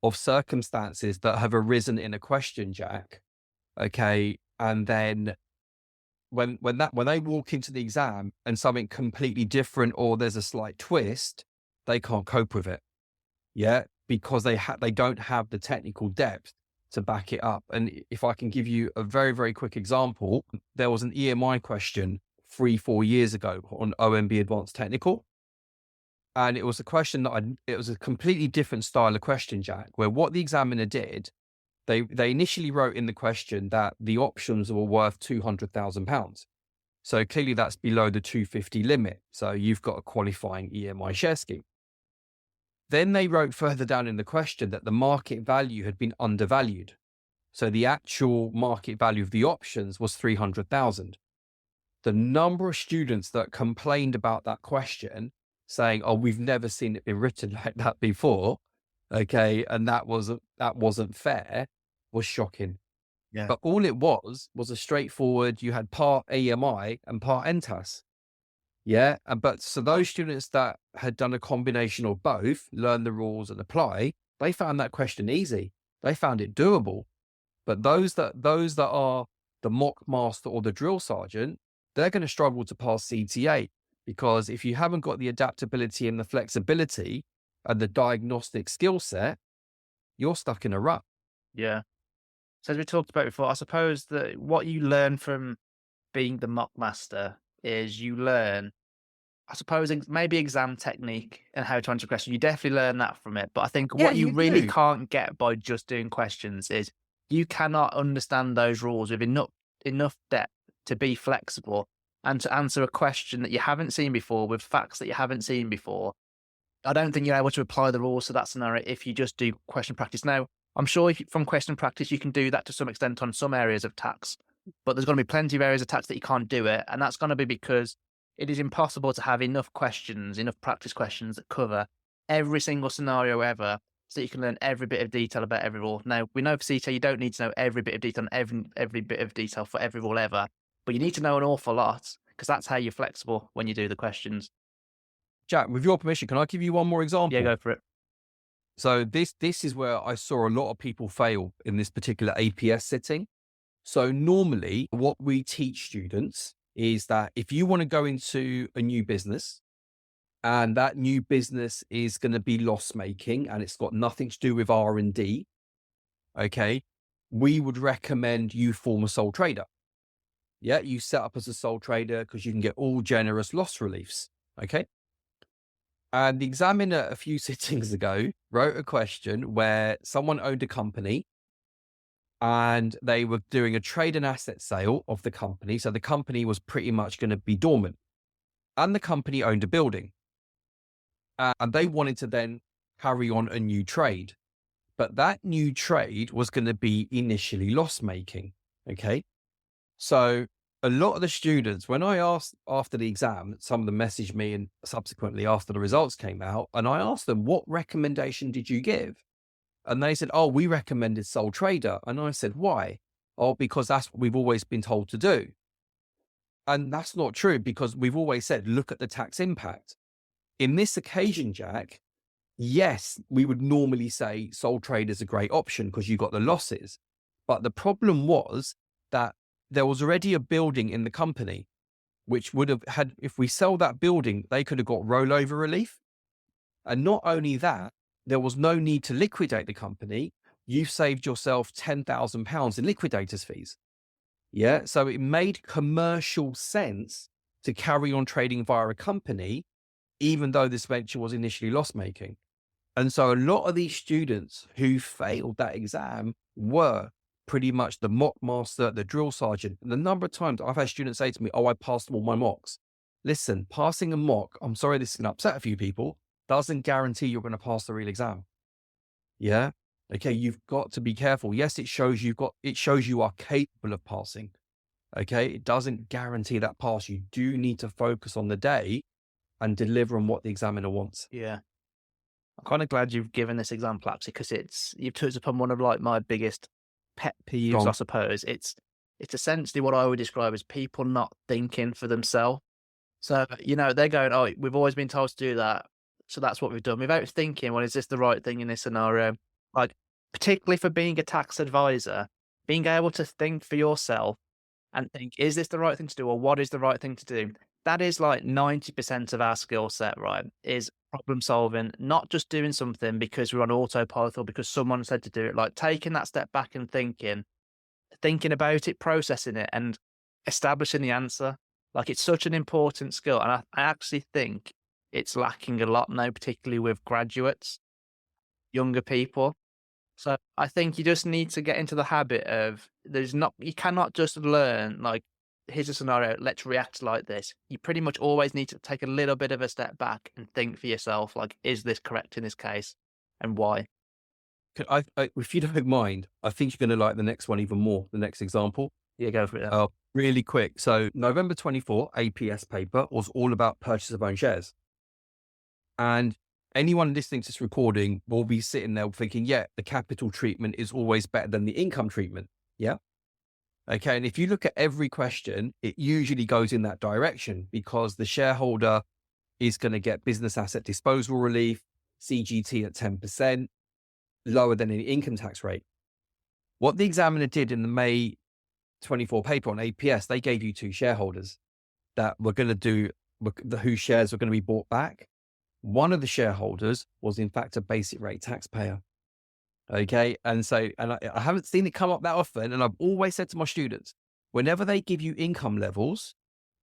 of circumstances that have arisen in a question, Jack. Okay. And then when they walk into the exam and something completely different, or there's a slight twist, they can't cope with it. Yeah. Because they don't have the technical depth to back it up. And if I can give you a very, very quick example, there was an EMI question 3-4 years ago on OMB Advanced Technical. And it was a question that it was a completely different style of question, Jack, where what the examiner did, they initially wrote in the question that the options were worth £200,000. So clearly that's below the 250 limit. So you've got a qualifying EMI share scheme. Then they wrote further down in the question that the market value had been undervalued. So the actual market value of the options was 300,000. The number of students that complained about that question, saying, "Oh, we've never seen it be written like that before," okay, and that wasn't fair, was shocking. Yeah. But all it was a straightforward, you had part EMI and part NTAS. Yeah. But so those students that had done a combination of both, learn the rules and apply, they found that question easy. They found it doable. But those that are the mock master or the drill sergeant, they're going to struggle to pass CTA, because if you haven't got the adaptability and the flexibility and the diagnostic skill set, you're stuck in a rut. Yeah. So as we talked about before, I suppose that what you learn from being the mock master is you learn, I suppose, maybe exam technique and how to answer questions. You definitely learn that from it. But I think Yeah, what you you really do. can't get by just doing questions is you cannot understand those rules with enough depth to be flexible and to answer a question that you haven't seen before with facts that you haven't seen before. I don't think you're able to apply the rules to that scenario if you just do question practice. Now, I'm sure from question practice, you can do that to some extent on some areas of tax, but there's going to be plenty of areas of tax that you can't do it. And that's going to be because it is impossible to have enough questions, enough practice questions that cover every single scenario ever, so that you can learn every bit of detail about every rule. Now, we know for CTA, you don't need to know every bit of detail on every bit of detail for every rule ever, but you need to know an awful lot, because that's how you're flexible when you do the questions. Jack, with your permission, can I give you one more example? Yeah, go for it. So this is where I saw a lot of people fail in this particular APS sitting. So normally what we teach students is that if you want to go into a new business and that new business is going to be loss making and it's got nothing to do with R&D, okay, we would recommend you form a sole trader. Yeah, you set up as a sole trader because you can get all generous loss reliefs. Okay. And the examiner a few sittings ago wrote a question where someone owned a company and they were doing a trade and asset sale of the company. So the company was pretty much going to be dormant, and the company owned a building, and they wanted to then carry on a new trade. But that new trade was going to be initially loss making. Okay. So a lot of the students, when I asked after the exam, some of them messaged me and subsequently after the results came out, and I asked them, what recommendation did you give? And they said, "Oh, we recommended sole trader." And I said, "Why?" "Oh, because that's what we've always been told to do." And that's not true, because we've always said, look at the tax impact. In this occasion, Jack, yes, we would normally say sole trader is a great option because you got the losses. But the problem was that there was already a building in the company, which would have had, if we sell that building, they could have got rollover relief. And not only that, there was no need to liquidate the company. You saved yourself £10,000 in liquidators fees. Yeah. So it made commercial sense to carry on trading via a company, even though this venture was initially loss making. And so a lot of these students who failed that exam were pretty much the mock master, the drill sergeant. And the number of times I've had students say to me, oh, I passed all my mocks. Listen, passing a mock, I'm sorry this is going to upset a few people, doesn't guarantee you're going to pass the real exam. Yeah. Okay. You've got to be careful. Yes, it shows you are capable of passing. Okay. It doesn't guarantee that pass. You do need to focus on the day and deliver on what the examiner wants. Yeah. I'm kind of glad you've given this example, actually, because you've touched upon one of like my biggest pet peeves, I suppose. It's essentially what I would describe as people not thinking for themselves. So, they're going, oh, we've always been told to do that, so that's what we've done, without thinking, well, is this the right thing in this scenario? Like, particularly for being a tax advisor, being able to think for yourself and think, is this the right thing to do, or what is the right thing to do? That is like 90% of our skill set, right? Is problem solving, not just doing something because we're on autopilot or because someone said to do it, like taking that step back and thinking about it, processing it, and establishing the answer. Like, it's such an important skill. And I actually think it's lacking a lot now, particularly with graduates, younger people. So I think you just need to get into the habit of you cannot just learn, like, here's a scenario, let's react like this. You pretty much always need to take a little bit of a step back and think for yourself, like, is this correct in this case and why? If you don't mind, I think you're going to like the next one even more, the next example. Yeah, go for it. Really quick. So November 24 APS paper was all about purchase of own shares. And anyone listening to this recording will be sitting there thinking, yeah, the capital treatment is always better than the income treatment. Yeah. Okay. And if you look at every question, it usually goes in that direction because the shareholder is going to get business asset disposal relief, CGT at 10%, lower than any income tax rate. What the examiner did in the May 24 paper on APS, they gave you two shareholders that were going to do, whose shares were going to be bought back. One of the shareholders was in fact a basic rate taxpayer. Okay. And so, I haven't seen it come up that often. And I've always said to my students, whenever they give you income levels,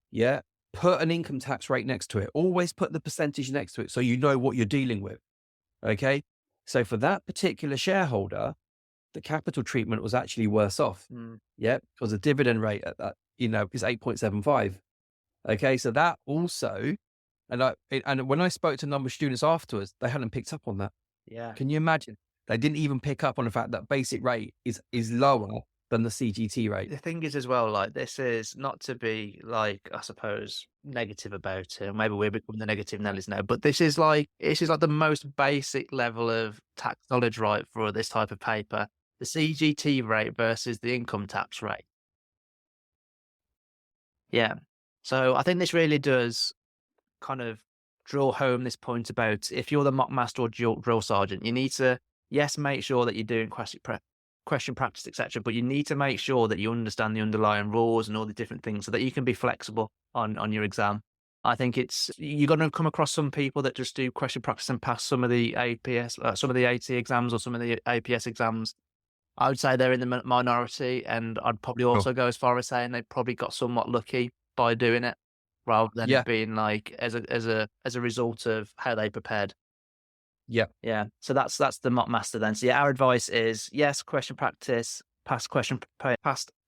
yeah, put an income tax rate next to it. Always put the percentage next to it so you know what you're dealing with. Okay. So for that particular shareholder, the capital treatment was actually worse off. Yeah. Because the dividend rate at that, is 8.75. Okay. So that also, and when I spoke to a number of students afterwards, they hadn't picked up on that. Yeah. Can you imagine? They didn't even pick up on the fact that basic rate is lower than the CGT rate. The thing is as well, like, this is not to be like, I suppose, negative about it. Maybe we're becoming the negative Nellies now, but this is like the most basic level of tax knowledge, right, for this type of paper. The CGT rate versus the income tax rate. Yeah. So I think this really does kind of drill home this point about if you're the mock master or drill sergeant, you need to, yes, make sure that you're doing question practice, etc. But you need to make sure that you understand the underlying rules and all the different things so that you can be flexible on your exam. I think you're going to come across some people that just do question practice and pass some of the APS, some of the AT exams or some of the APS exams. I would say they're in the minority, and I'd probably also go as far as saying they probably got somewhat lucky by doing it, rather than it being like as a result of how they prepared. Yeah. Yeah. So that's the mock master then. So our advice is, yes, question practice, past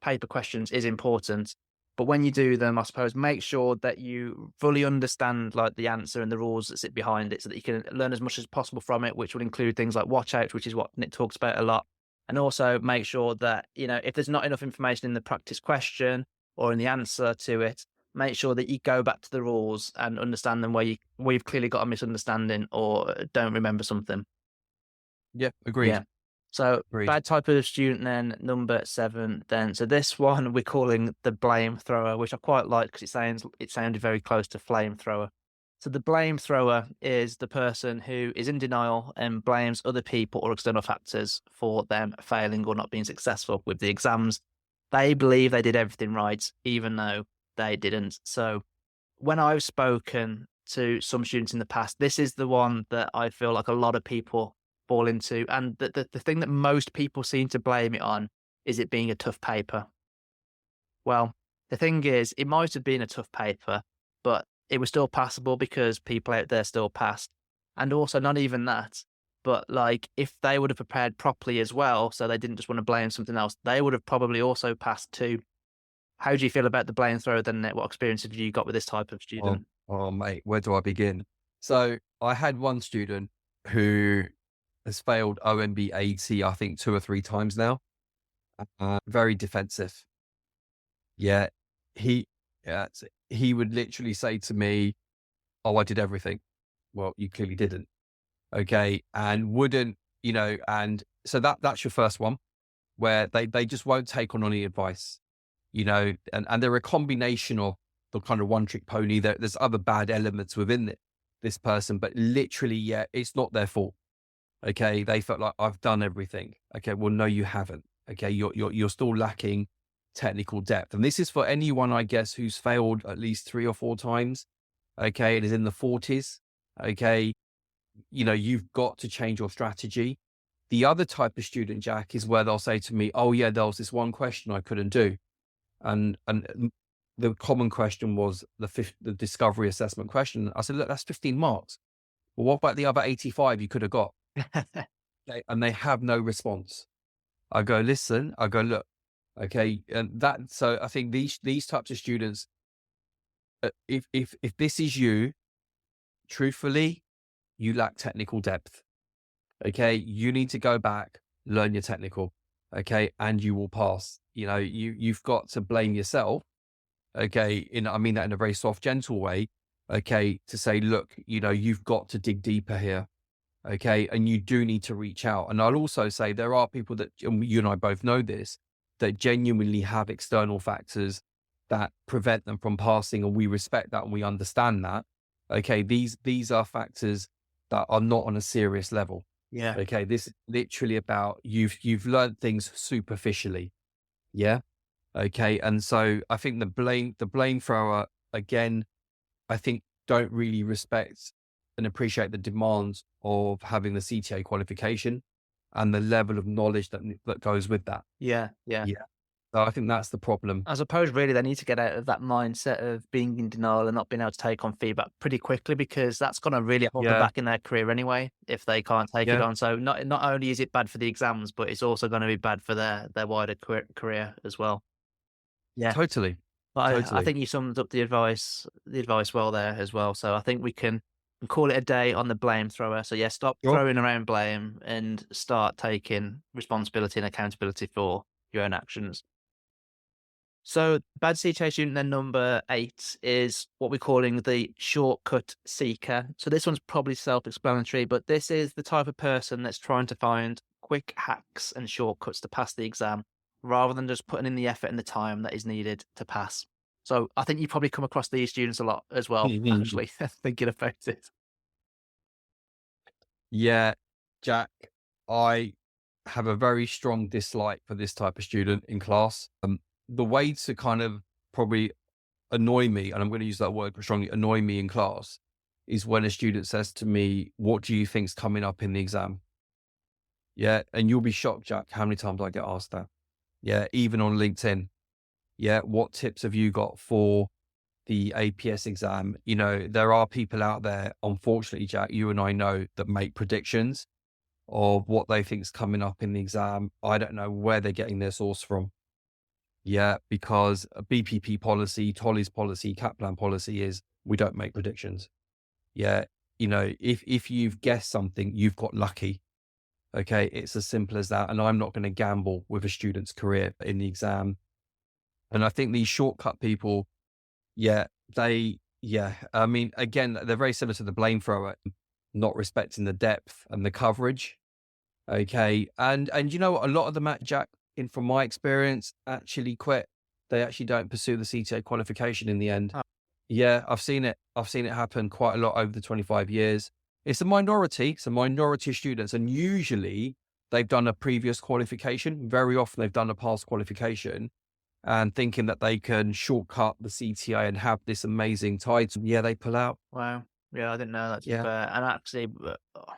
paper questions is important. But when you do them, I suppose, make sure that you fully understand like the answer and the rules that sit behind it so that you can learn as much as possible from it, which will include things like watch out, which is what Nick talks about a lot. And also make sure that, if there's not enough information in the practice question or in the answer to it, make sure that you go back to the rules and understand them where you've clearly got a misunderstanding or don't remember something. Yeah, agreed. Yeah. So bad type of student then, number 7 then. So this one we're calling the blame thrower, which I quite like because it sounded very close to flamethrower. So the blame thrower is the person who is in denial and blames other people or external factors for them failing or not being successful with the exams. They believe they did everything right, even though they didn't. So when I've spoken to some students in the past, this is the one that I feel like a lot of people fall into. And the thing that most people seem to blame it on is it being a tough paper. Well, the thing is, it might have been a tough paper, but it was still passable because people out there still passed. And also, not even that, But like, if they would have prepared properly as well, so they didn't just want to blame something else, they would have probably also passed too. How do you feel about the blame thrower then, Nick? What experience have you got with this type of Oh, student? oh, mate, where do I begin? So I had one student who has failed OMB AT, I think 2 or 3 times now. Very defensive. Yeah, he, yeah, he would literally say to me, "Oh, I did everything." Well, you clearly didn't. Okay, and wouldn't, and so that's your first one where they just won't take on any advice, and they're a combination of the kind of one trick pony. There's other bad elements within this person, but literally, yeah, it's not their fault. Okay, they felt like I've done everything. Okay, well, no, you haven't. Okay, you're still lacking technical depth, and this is for anyone, I guess, who's failed at least 3 or 4 times. Okay, it is in the 40s. Okay, you've got to change your strategy. The other type of student, Jack, is where they'll say to me, "Oh yeah, there was this one question I couldn't do," and the common question was the discovery assessment question. I said, "Look, that's 15 marks. Well, what about the other 85 you could have got?" And they have no response. I go, "Listen," I go, "Look, okay," so I think these types of students, if this is you, truthfully, you lack technical depth. Okay, you need to go back, learn your technical. Okay, and you will pass. You've got to blame yourself. Okay, I mean that in a very soft, gentle way. Okay, to say, look, you've got to dig deeper here. Okay, and you do need to reach out. And I'll also say there are people that, and you and I both know this, that genuinely have external factors that prevent them from passing, and we respect that and we understand that. Okay, these are factors that are not on a serious level. Yeah. Okay, this is literally about you've learned things superficially. Yeah. Okay, and so I think the blame thrower, again, I think don't really respect and appreciate the demands of having the CTA qualification and the level of knowledge that goes with that. Yeah. Yeah. So I think that's the problem. I suppose really they need to get out of that mindset of being in denial and not being able to take on feedback pretty quickly, because that's going to really hold them back in their career anyway if they can't take it on. So not only is it bad for the exams, but it's also going to be bad for their wider career as well. Yeah, Totally. but I think you summed up the advice well there as well. So I think we can call it a day on the blame thrower. So yeah, stop throwing around blame and start taking responsibility and accountability for your own actions. So bad CTA student then number 8 is what we're calling the shortcut seeker. So this one's probably self-explanatory, but this is the type of person that's trying to find quick hacks and shortcuts to pass the exam, rather than just putting in the effort and the time that is needed to pass. So I think you probably come across these students a lot as well, actually, thinking about it. Yeah, Jack, I have a very strong dislike for this type of student in class. The way to kind of probably annoy me, and I'm going to use that word strongly, annoy me in class, is when a student says to me, "What do you think's coming up in the exam?" Yeah, and you'll be shocked, Jack, how many times I get asked that. Yeah, even on LinkedIn. Yeah, what tips have you got for the APS exam? There are people out there, unfortunately, Jack, you and I know, that make predictions of what they think's coming up in the exam. I don't know where they're getting their source from. Yeah, because a BPP policy, Tolley's policy, Kaplan policy is we don't make predictions. Yeah, if you've guessed something, you've got lucky. Okay, it's as simple as that. And I'm not going to gamble with a student's career in the exam. And I think these shortcut people, I mean, again, they're very similar to the blame thrower, not respecting the depth and the coverage. Okay, and a lot of them, Jack, from my experience, actually quit. They actually don't pursue the CTA qualification in the end. Oh. Yeah, I've seen it happen quite a lot over the 25 years. It's a minority. It's a minority of students, and usually they've done a previous qualification. Very often they've done a past qualification, and thinking that they can shortcut the CTA and have this amazing title. Yeah, they pull out. Wow. Yeah, I didn't know that. Yeah. And actually,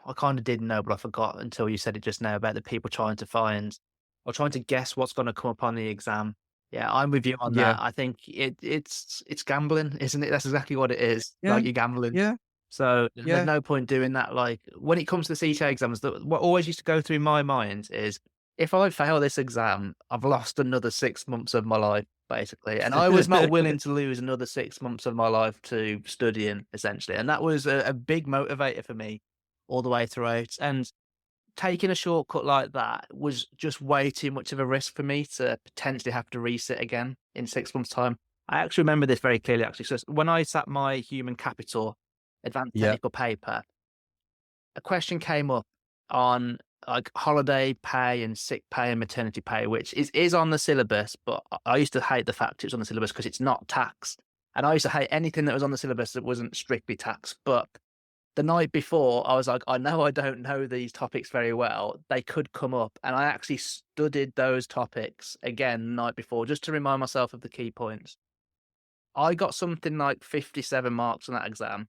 I kind of did know, but I forgot until you said it just now about the people trying to find or trying to guess what's going to come up on the exam. Yeah, I'm with you on that. I think it's gambling, isn't it? That's exactly what it is. Yeah. Like you're gambling. Yeah. So Yeah. there's no point doing that. Like when it comes to the CTA exams, what always used to go through my mind is if I fail this exam, I've lost another 6 months of my life, basically. And I was not willing to lose another 6 months of my life to studying, essentially. And that was a big motivator for me all the way throughout. And taking a shortcut like that was just way too much of a risk for me to potentially have to resit again in 6 months' time. I actually remember this very clearly, actually. So when I sat my human capital advanced Yeah. technical paper, a question came up on like holiday pay and sick pay and maternity pay, which is on the syllabus, but I used to hate the fact it was on the syllabus because it's not taxed. And I used to hate anything that was on the syllabus that wasn't strictly taxed. But the night before, I was like, I know I don't know these topics very well. They could come up. And I actually studied those topics again the night before just to remind myself of the key points. I got something like 57 marks on that exam.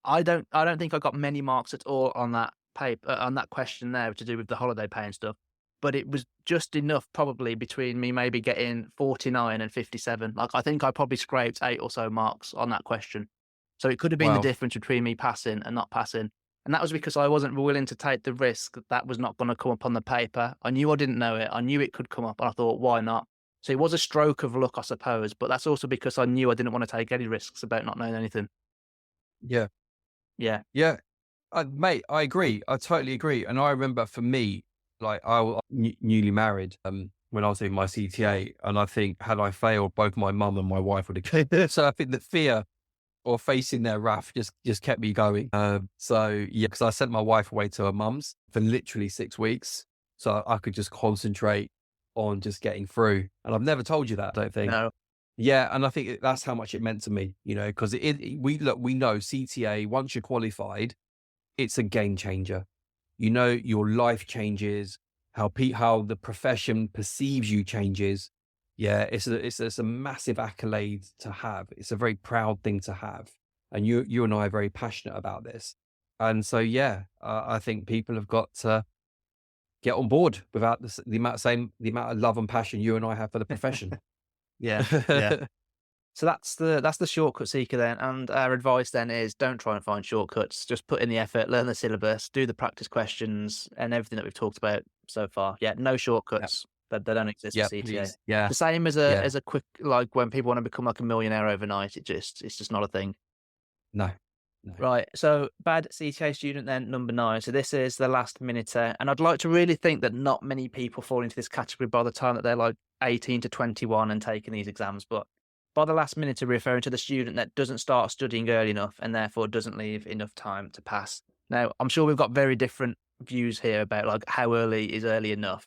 I don't think I got many marks at all on that paper, on that question there to do with the holiday pay and stuff. But it was just enough, probably between me maybe getting 49 and 57. Like I think I probably scraped 8 or so marks on that question. So it could have been the Wow. difference between me passing and not passing. And that was because I wasn't willing to take the risk that that was not going to come up on the paper. I knew I didn't know it. I knew it could come up, and I thought, why not? So it was a stroke of luck, I suppose. But that's also because I knew I didn't want to take any risks about not knowing anything. Yeah. Yeah. Yeah. Mate, I agree. I totally agree. And I remember for me, like I was newly married when I was doing my CTA. And I think had I failed, both my mum and my wife would have came. So I think the fear or facing their wrath just kept me going. So yeah, because I sent my wife away to her mum's for literally 6 weeks. So I could just concentrate on just getting through. And I've never told you that, I don't think. No. Yeah, and I think that's how much it meant to me, because we know CTA, once you're qualified, it's a game changer. Your life changes, how the profession perceives you changes. Yeah, it's a massive accolade to have. It's a very proud thing to have, and you and I are very passionate about this. And so yeah, I think people have got to get on board without the amount of love and passion you and I have for the profession. Yeah. Yeah. So that's the shortcut seeker then, and our advice then is don't try and find shortcuts. Just put in the effort, learn the syllabus, do the practice questions, and everything that we've talked about so far. Yeah, no shortcuts. They don't exist Yeah, for CTA. please. Yeah, The same as yeah. a quick, like when people want to become like a millionaire overnight. It's just not a thing. No. Right. So bad CTA student then, number 9. So this is the last minuter, and I'd like to really think that not many people fall into this category by the time that they're like 18 to 21 and taking these exams, but by the last minute, referring to the student that doesn't start studying early enough and therefore doesn't leave enough time to pass. Now, I'm sure we've got very different views here about like how early is early enough.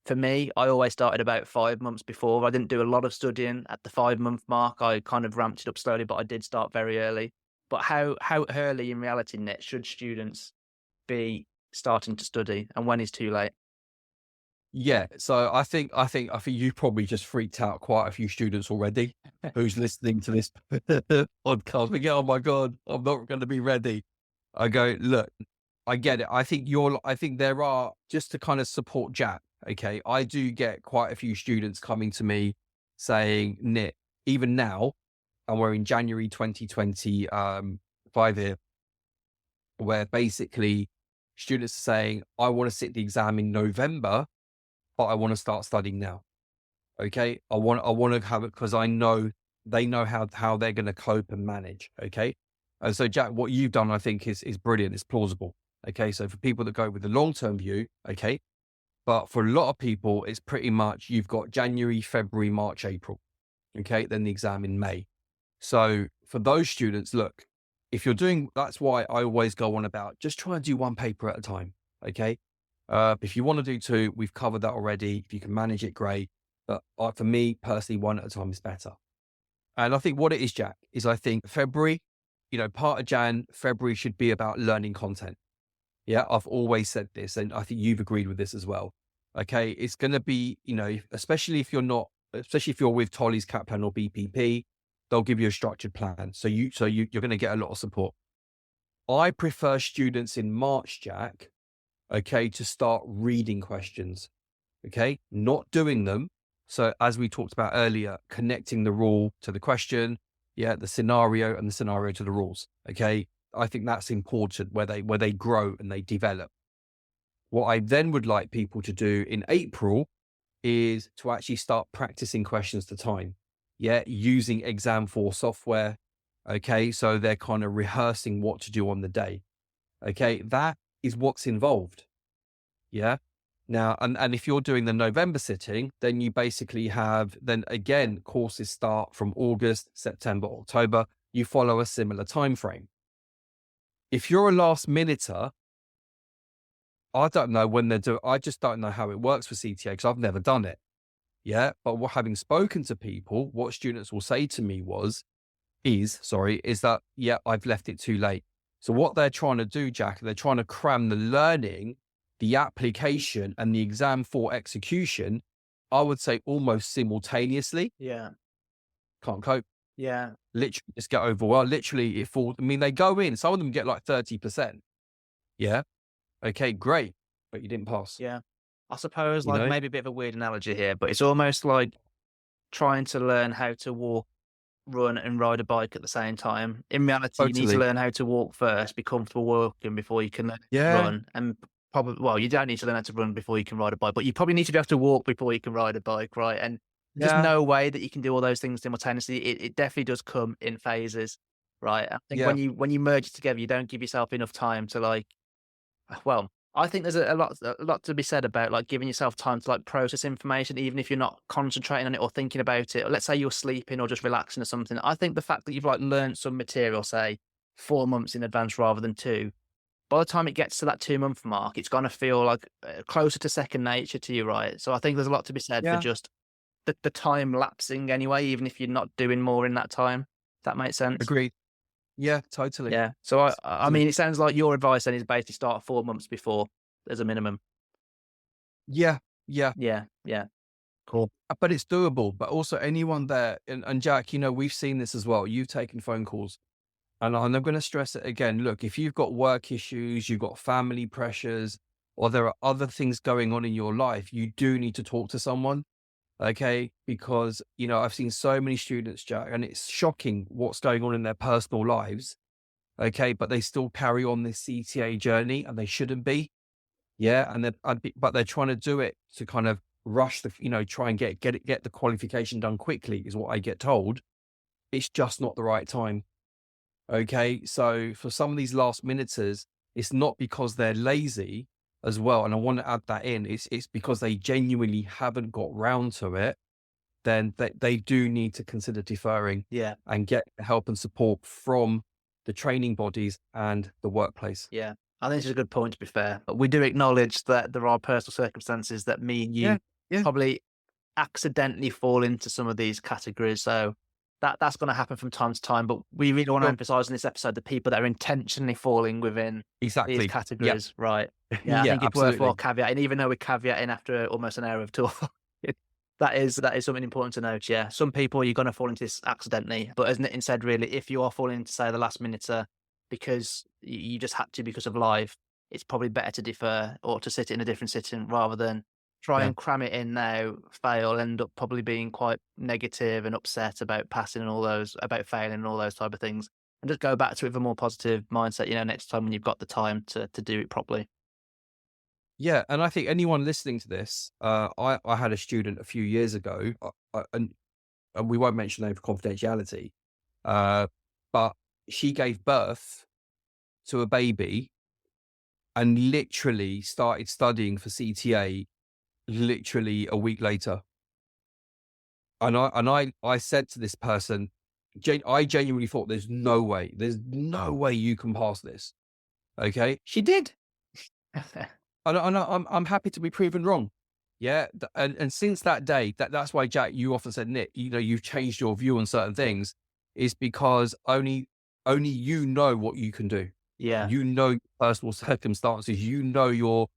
For me, I always started about 5 months before. I didn't do a lot of studying at the 5-month mark. I kind of ramped it up slowly, but I did start very early. But how early in reality, Nick, should students be starting to study, and when is too late? Yeah, so I think you probably just freaked out quite a few students already who's listening to this podcast. We go, oh my God, I'm not going to be ready. I go, look, I get it. I think there are, just to kind of support Jack. Okay, I do get quite a few students coming to me saying, Nick, even now, and we're in January 2025 here, where basically students are saying, I want to sit the exam in November, but I want to start studying now. Okay. I want to have it because I know they know how they're going to cope and manage. Okay. And so Jack, what you've done, I think is brilliant. It's plausible. Okay. So for people that go with the long-term view, okay. But for a lot of people, it's pretty much, you've got January, February, March, April. Okay. Then the exam in May. So for those students, look, if you're doing, that's why I always go on about just try and do one paper at a time. Okay. If you want to do 2, we've covered that already. If you can manage it, great. But for me personally, 1 at a time is better. And I think what it is, Jack, is I think February, part of February should be about learning content. Yeah, I've always said this, and I think you've agreed with this as well. Okay, it's going to be, especially if you're with Tolly's Cap Plan or BPP, they'll give you a structured plan. So you're going to get a lot of support. I prefer students in March, Jack, okay, to start reading questions, okay, not doing them. So as we talked about earlier, connecting the rule to the question, the scenario and the scenario to the rules. Okay. I think that's important where they grow and they develop. What I then would like people to do in April is to actually start practicing questions to time. Yeah. Using Exam4 software. Okay. So they're kind of rehearsing what to do on the day. Okay. That is what's involved. Yeah. Now, and if you're doing the November sitting, then you basically have, then again, courses start from August, September, October. You follow a similar time frame. If you're a last minuter, I don't know when they're doing, I just don't know how it works for CTA because I've never done it. Yeah. But having spoken to people, what students will say to me is that, yeah, I've left it too late. So what they're trying to do, Jack, they're trying to cram the learning, the application and the Exam4 execution, I would say almost simultaneously. Yeah. Can't cope. Yeah. Literally just get overwhelmed. Literally it falls. I mean, they go in, some of them get like 30%. Yeah. Okay, great. But you didn't pass. Yeah. I suppose You like know? maybe a bit of a weird analogy here, but it's almost like trying to learn how to walk, run and ride a bike at the same time. In reality, you need to Totally. learn how to walk first, be comfortable walking before you can learn how to Yeah. run. And probably, well, you don't need to learn how to run before you can ride a bike, but you probably need to be able to walk before you can ride a bike, right? And there's Yeah. no way that you can do all those things simultaneously. It definitely does come in phases, right? I think Yeah. when you merge it together, you don't give yourself enough time to like, well, I think there's a lot to be said about like giving yourself time to like process information, even if you're not concentrating on it or thinking about it. Or let's say you're sleeping or just relaxing or something. I think the fact that you've like learned some material, say 4 months in advance rather than 2, by the time it gets to that 2-month mark, it's gonna feel like closer to second nature to you, right? So I think there's a lot to be said for Yeah. just the time lapsing anyway, even if you're not doing more in that time. If that makes sense. Agreed. Yeah, totally. Yeah. So I Totally. mean, it sounds like your advice then is basically start 4 months before as a minimum. Yeah. Yeah. Yeah. Yeah. Cool. But it's doable. But also anyone there, and Jack, you know, we've seen this as well. You've taken phone calls. And I'm going to stress it again. Look, if you've got work issues, you've got family pressures, or there are other things going on in your life, you do need to talk to someone. Okay. Because, you know, I've seen so many students, Jack, and it's shocking what's going on in their personal lives. Okay. But they still carry on this CTA journey and they shouldn't be. Yeah. But they're trying to do it to kind of rush try and get the qualification done quickly is what I get told. It's just not the right time. Okay. So for some of these last minuters, it's not because they're lazy as well. And I want to add that in. It's because they genuinely haven't got round to it. Then they do need to consider deferring. Yeah. And get help and support from the training bodies and the workplace. Yeah. I think this is a good point, to be fair. But we do acknowledge that there are personal circumstances that me and you probably accidentally fall into some of these categories. So that's going to happen from time to time. But we really want to emphasize in this episode the people that are intentionally falling within these categories, right? Yeah, I think it's worthwhile caveating, even though we're caveating after almost an hour of talk. That is something important to note. Yeah, some people you're going to fall into this accidentally, but as Nitin said, really, if you are falling into say the last minute because you just had to because of live, it's probably better to defer or to sit in a different sitting rather than try and cram it in now, fail, end up probably being quite negative and upset about passing and all those, about failing and all those type of things, and just go back to it with a more positive mindset. You know, next time when you've got the time to do it properly. Yeah, and I think anyone listening to this, I had a student a few years ago, and we won't mention the name for confidentiality, but she gave birth to a baby and literally started studying for CTA literally a week later. And I said to this person, I genuinely thought there's no way you can pass this. Okay. She did. I'm happy to be proven wrong. Yeah. And since that day, that's why, Jack, you often said, Nick, you know, you've changed your view on certain things is because only you know what you can do. Yeah. You know your personal circumstances, you know your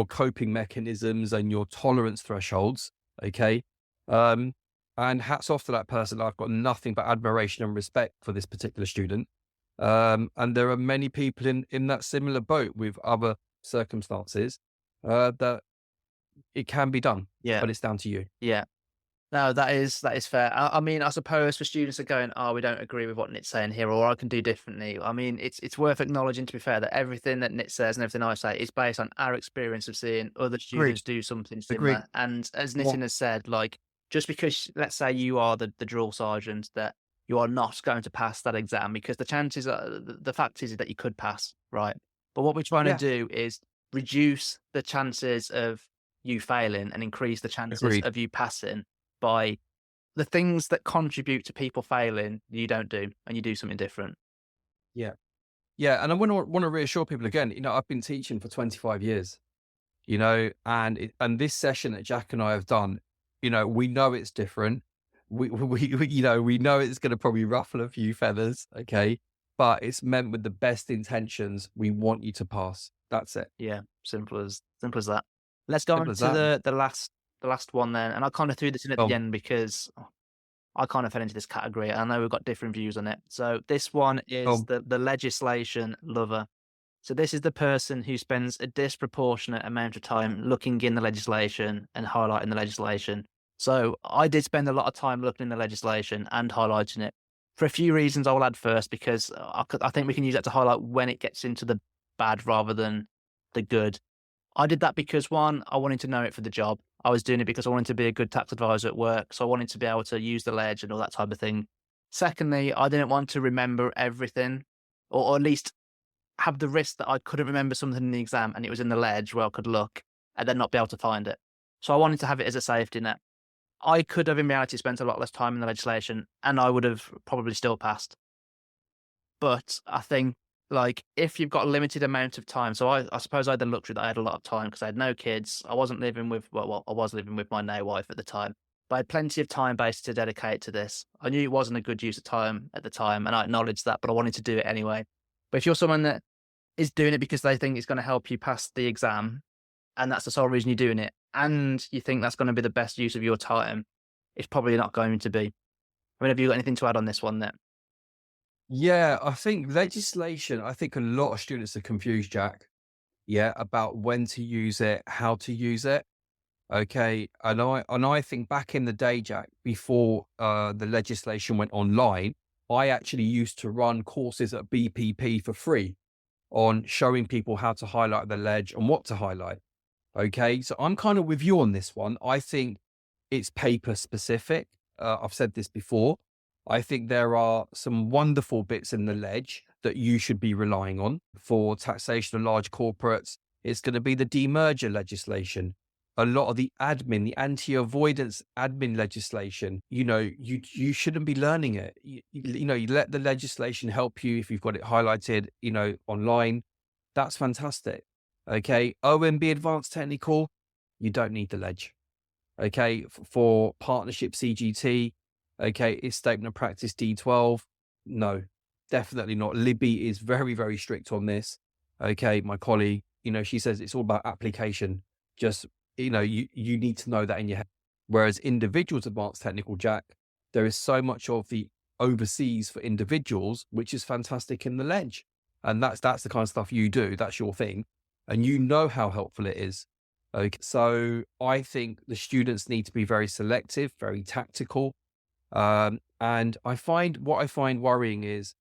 coping mechanisms and your tolerance thresholds. Okay. And hats off to that person. I've got nothing but admiration and respect for this particular student. And there are many people in that similar boat with other circumstances, that it can be done, Yeah. but it's down to you. Yeah. No, that is fair. I mean, I suppose for students that are going, "Oh, we don't agree with what Nit's saying here," or "I can do differently." I mean, it's worth acknowledging, to be fair, that everything that Nit says and everything I say is based on our experience of seeing other Agreed. students do something Agreed. similar. And as What? Nitin has said, like, just because, let's say you are the drill sergeant, that you are not going to pass that exam, because the chances are, the fact is that you could pass, right? But what we're trying to Yeah. do is reduce the chances of you failing and increase the chances Agreed. of you passing by the things that contribute to people failing, you don't do, and you do something different. Yeah. Yeah. And I want to reassure people again, I've been teaching for 25 years, and this session that Jack and I have done, we know it's different. We know it's going to probably ruffle a few feathers. Okay. But it's meant with the best intentions. We want you to pass. That's it. Yeah, simple as that. Let's go Simple on as to that. the last one then, and I kind of threw this in at the Um, end because I kind of fell into this category. I know we've got different views on it. So this one is um, the legislation lover. So this is the person who spends a disproportionate amount of time looking in the legislation and highlighting the legislation. So I did spend a lot of time looking in the legislation and highlighting it for a few reasons. I'll add first because I think we can use that to highlight when it gets into the bad rather than the good. I did that because, one, I wanted to know it for the job. I was doing it because I wanted to be a good tax advisor at work, so I wanted to be able to use the ledge and all that type of thing. Secondly, I didn't want to remember everything, or at least have the risk that I couldn't remember something in the exam and it was in the ledge where I could look and then not be able to find it. So I wanted to have it as a safety net. I could have, in reality, spent a lot less time in the legislation and I would have probably still passed. But I think, like, if you've got a limited amount of time, so I suppose I had the luxury that I had a lot of time because I had no kids. I wasn't living with, well, I was living with my now wife at the time, but I had plenty of time basically to dedicate to this. I knew it wasn't a good use of time at the time, and I acknowledged that, but I wanted to do it anyway. But if you're someone that is doing it because they think it's going to help you pass the exam, and that's the sole reason you're doing it, and you think that's going to be the best use of your time, it's probably not going to be. I mean, have you got anything to add on this one then? yeah, I think legislation, I think a lot of students are confused, Jack. Yeah, about when to use it, how to use it. Okay. And I think back in the day, Jack, before the legislation went online, I actually used to run courses at BPP for free on showing people how to highlight the ledge and what to highlight. Okay. So I'm kind of with you on this one. I think it's paper specific. I've said this before. I think there are some wonderful bits in the ledge that you should be relying on for taxation of large corporates. It's going to be the demerger legislation. A lot of the admin, the anti-avoidance admin legislation, you shouldn't be learning it. You let the legislation help you if you've got it highlighted, online. That's fantastic. Okay. OMB advanced technical, you don't need the ledge. Okay. For partnership CGT, okay, is statement of practice D12? No, definitely not. Libby is very, very strict on this. Okay, my colleague, she says it's all about application. Just, you need to know that in your head. Whereas individuals advanced technical, Jack, there is so much of the overseas for individuals, which is fantastic in the ledge. And that's the kind of stuff you do. That's your thing. And you know how helpful it is. Okay. So I think the students need to be very selective, very tactical. And what I find worrying is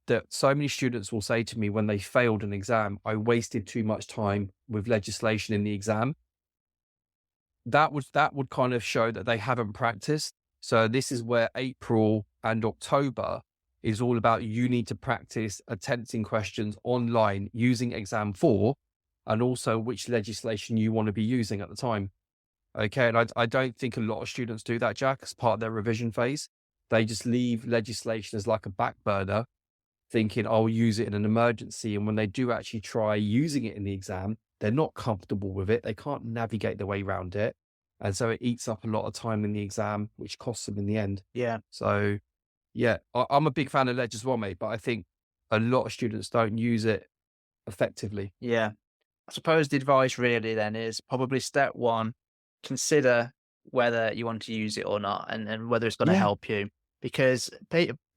that so many students will say to me when they failed an exam, I wasted too much time with legislation in the exam. That would kind of show that they haven't practiced. So this is where April and October is all about. You need to practice attempting questions online using exam 4 and also which legislation you want to be using at the time. Okay. And I don't think a lot of students do that, Jack, as part of their revision phase. They just leave legislation as like a back burner, thinking I'll use it in an emergency. And when they do actually try using it in the exam, they're not comfortable with it. They can't navigate their way around it. And so it eats up a lot of time in the exam, which costs them in the end. Yeah. So yeah, I'm a big fan of ledge as well, mate, but I think a lot of students don't use it effectively. Yeah. I suppose the advice really then is probably step one, consider whether you want to use it or not, and whether it's going to Yeah. help you. Because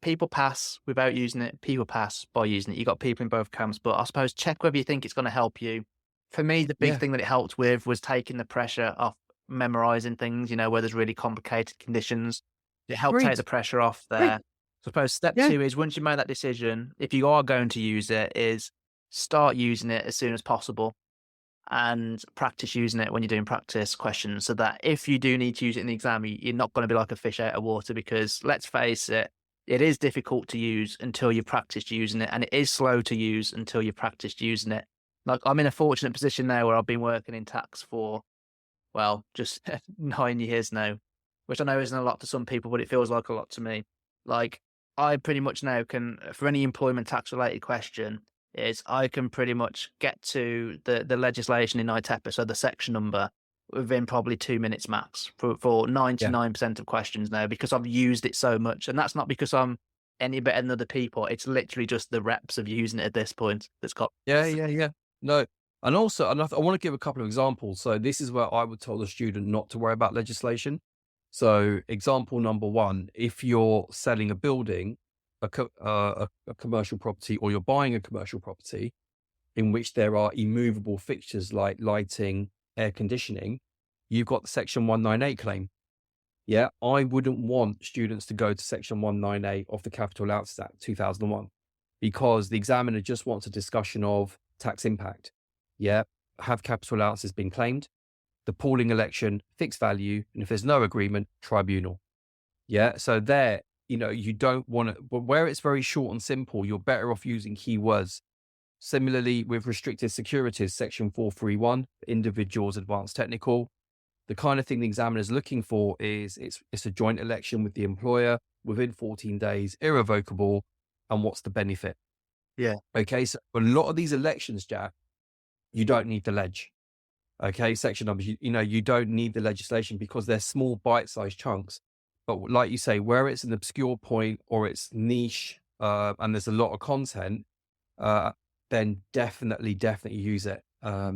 people pass without using it, people pass by using it. You got people in both camps, but I suppose check whether you think it's going to help you. For me, the big Yeah. thing that it helped with was taking the pressure off memorizing things, where there's really complicated conditions. It helps take Agreed. the pressure off Agreed. there. So I suppose step Yeah. 2 is, once you make that decision, if you are going to use it, is start using it as soon as possible and practice using it when you're doing practice questions, so that if you do need to use it in the exam, you're not going to be like a fish out of water, because let's face it, it is difficult to use until you've practiced using it, and it is slow to use until you've practiced using it. Like, I'm in a fortunate position now where I've been working in tax for, well, just 9 years now, which I know isn't a lot to some people, but it feels like a lot to me. Like, I pretty much now can, for any employment tax related question, is I can pretty much get to the legislation in ITEPA, so the section number, within probably 2 minutes max for 99% of questions now, because I've used it so much. And that's not because I'm any better than other people. It's literally just the reps of using it at this point that's got. Yeah. No. And also, I want to give a couple of examples. So this is where I would tell the student not to worry about legislation. So example number 1, if you're selling a building, a commercial property, or you're buying a commercial property in which there are immovable fixtures like lighting, air conditioning, you've got the section 198 claim. Yeah. I wouldn't want students to go to section 198 of the Capital Allowances Act 2001, because the examiner just wants a discussion of tax impact. Yeah. Have capital allowances been claimed? The pooling election, fixed value, and if there's no agreement, tribunal. Yeah. So there, you don't want to, but where it's very short and simple, you're better off using keywords. Similarly, with restricted securities, section 431, individuals, advanced technical, the kind of thing the examiner is looking for is it's a joint election with the employer within 14 days, irrevocable, and what's the benefit? Yeah. Okay. So a lot of these elections, Jack, you don't need the ledge. Okay. Section numbers, you don't need the legislation because they're small bite-sized chunks. But like you say, where it's an obscure point or it's niche, and there's a lot of content, then definitely use it.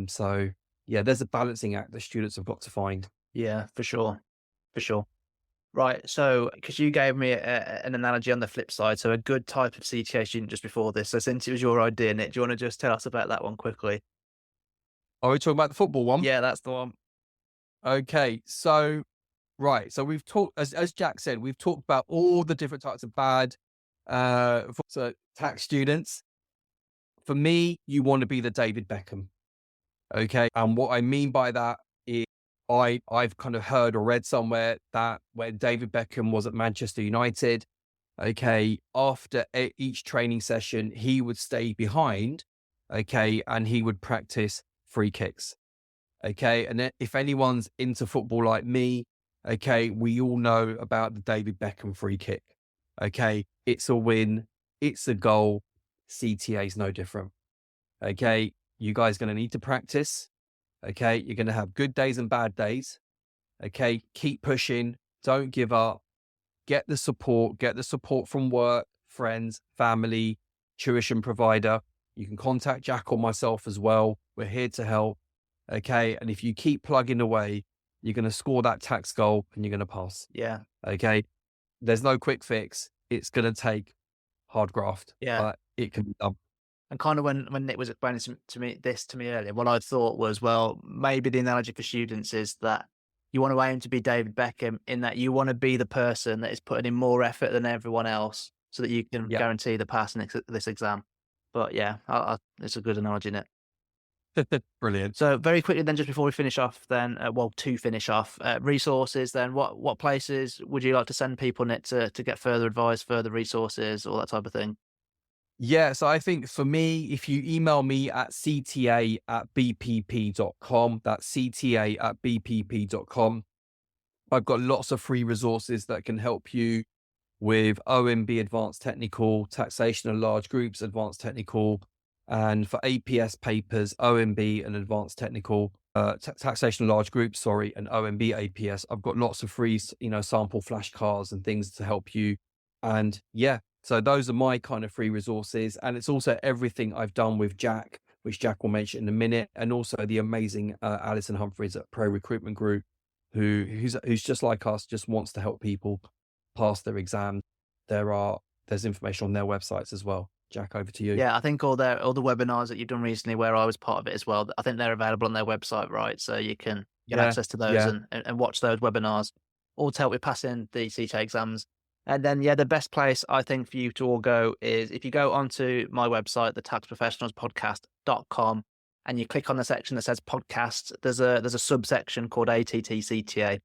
So yeah, there's a balancing act that students have got to find. Yeah, for sure. Right. So, because you gave me an analogy on the flip side, so a good type of CTA student just before this. So, since it was your idea, Nick, do you want to just tell us about that one quickly? Are we talking about the football one? Yeah, that's the one. Okay. So, right. So we've talked, as Jack said, we've talked about all the different types of bad, so tax students. For me, you want to be the David Beckham. Okay. And what I mean by that is I've kind of heard or read somewhere that when David Beckham was at Manchester United, okay, after each training session, he would stay behind, okay, and he would practice free kicks. Okay. And then if anyone's into football like me, okay, we all know about the David Beckham free kick. Okay. It's a win. It's a goal. CTA is no different. Okay. You guys are going to need to practice. Okay. You're going to have good days and bad days. Okay. Keep pushing. Don't give up. Get the support from work, friends, family, tuition provider. You can contact Jack or myself as well. We're here to help. Okay. And if you keep plugging away, you're going to score that tax goal and you're going to pass. Yeah. Okay. There's no quick fix. It's going to take hard graft. Yeah. But it can be done. And kind of when Nick was explaining to me earlier, what I thought was, well, maybe the analogy for students is that you want to aim to be David Beckham, in that you want to be the person that is putting in more effort than everyone else, so that you can guarantee the pass this exam. But yeah, it's a good analogy, Nick. Brilliant. So very quickly then, just before we finish off then, to finish off, resources then, what places would you like to send people, Nick, to get further advice, further resources, all that type of thing? Yeah, so I think for me, if you email me at cta@bpp.com, that's cta@bpp.com, I've got lots of free resources that can help you with OMB Advanced Technical, Taxation of Large Groups Advanced Technical, and for APS papers, OMB and Advanced Technical, Taxation of Large Groups, and OMB APS. I've got lots of free, sample flashcards and things to help you. And yeah, so those are my kind of free resources. And it's also everything I've done with Jack, which Jack will mention in a minute. And also the amazing Alison Humphreys at Pro Recruitment Group, who's just like us, just wants to help people pass their exams. There's information on their websites as well. Jack, over to you. Yeah, I think all the webinars that you've done recently, where I was part of it as well, I think they're available on their website, right? So you can get access to those and watch those webinars, all to help with passing the CTA exams. And then, the best place I think for you to all go is if you go onto my website, the taxprofessionalspodcast.com, and you click on the section that says podcasts, there's a subsection called ATT CTA.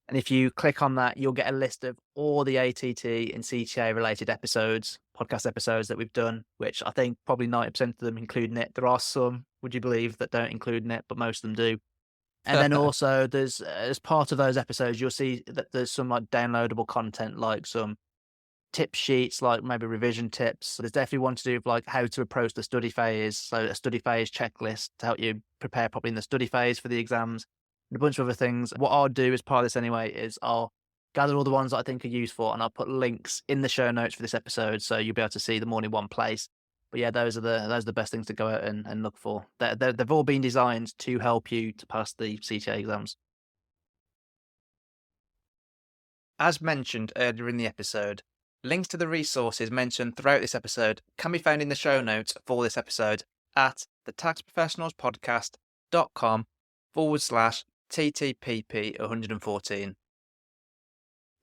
And if you click on that, you'll get a list of all the ATT and CTA related episodes, podcast episodes that we've done, which I think probably 90% of them include NIT. There are some, would you believe, that don't include NIT, but most of them do. And then also there's, as part of those episodes, you'll see that there's some like downloadable content, like some tip sheets, like maybe revision tips. There's definitely one to do with like how to approach the study phase. So a study phase checklist to help you prepare properly in the study phase for the exams, and a bunch of other things. What I'll do as part of this anyway is I'll gather all the ones that I think are useful, and I'll put links in the show notes for this episode, so you'll be able to see them all in one place. But yeah, those are the best things to go out and look for. They've all been designed to help you to pass the CTA exams. As mentioned earlier in the episode, links to the resources mentioned throughout this episode can be found in the show notes for this episode at thetaxprofessionalspodcast.com/TTPP114.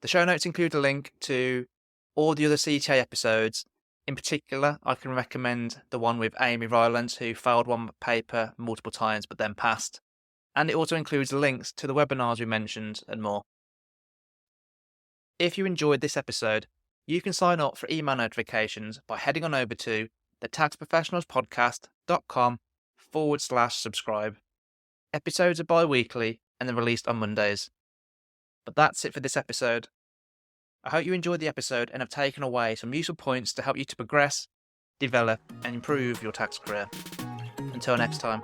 The show notes include a link to all the other CTA episodes. In particular, I can recommend the one with Amy Rylands, who failed one paper multiple times but then passed. And it also includes links to the webinars we mentioned and more. If you enjoyed this episode, you can sign up for email notifications by heading on over to thetaxprofessionalspodcast.com/subscribe. Episodes are bi-weekly and they're released on Mondays. But that's it for this episode. I hope you enjoyed the episode and have taken away some useful points to help you to progress, develop, and improve your tax career. Until next time.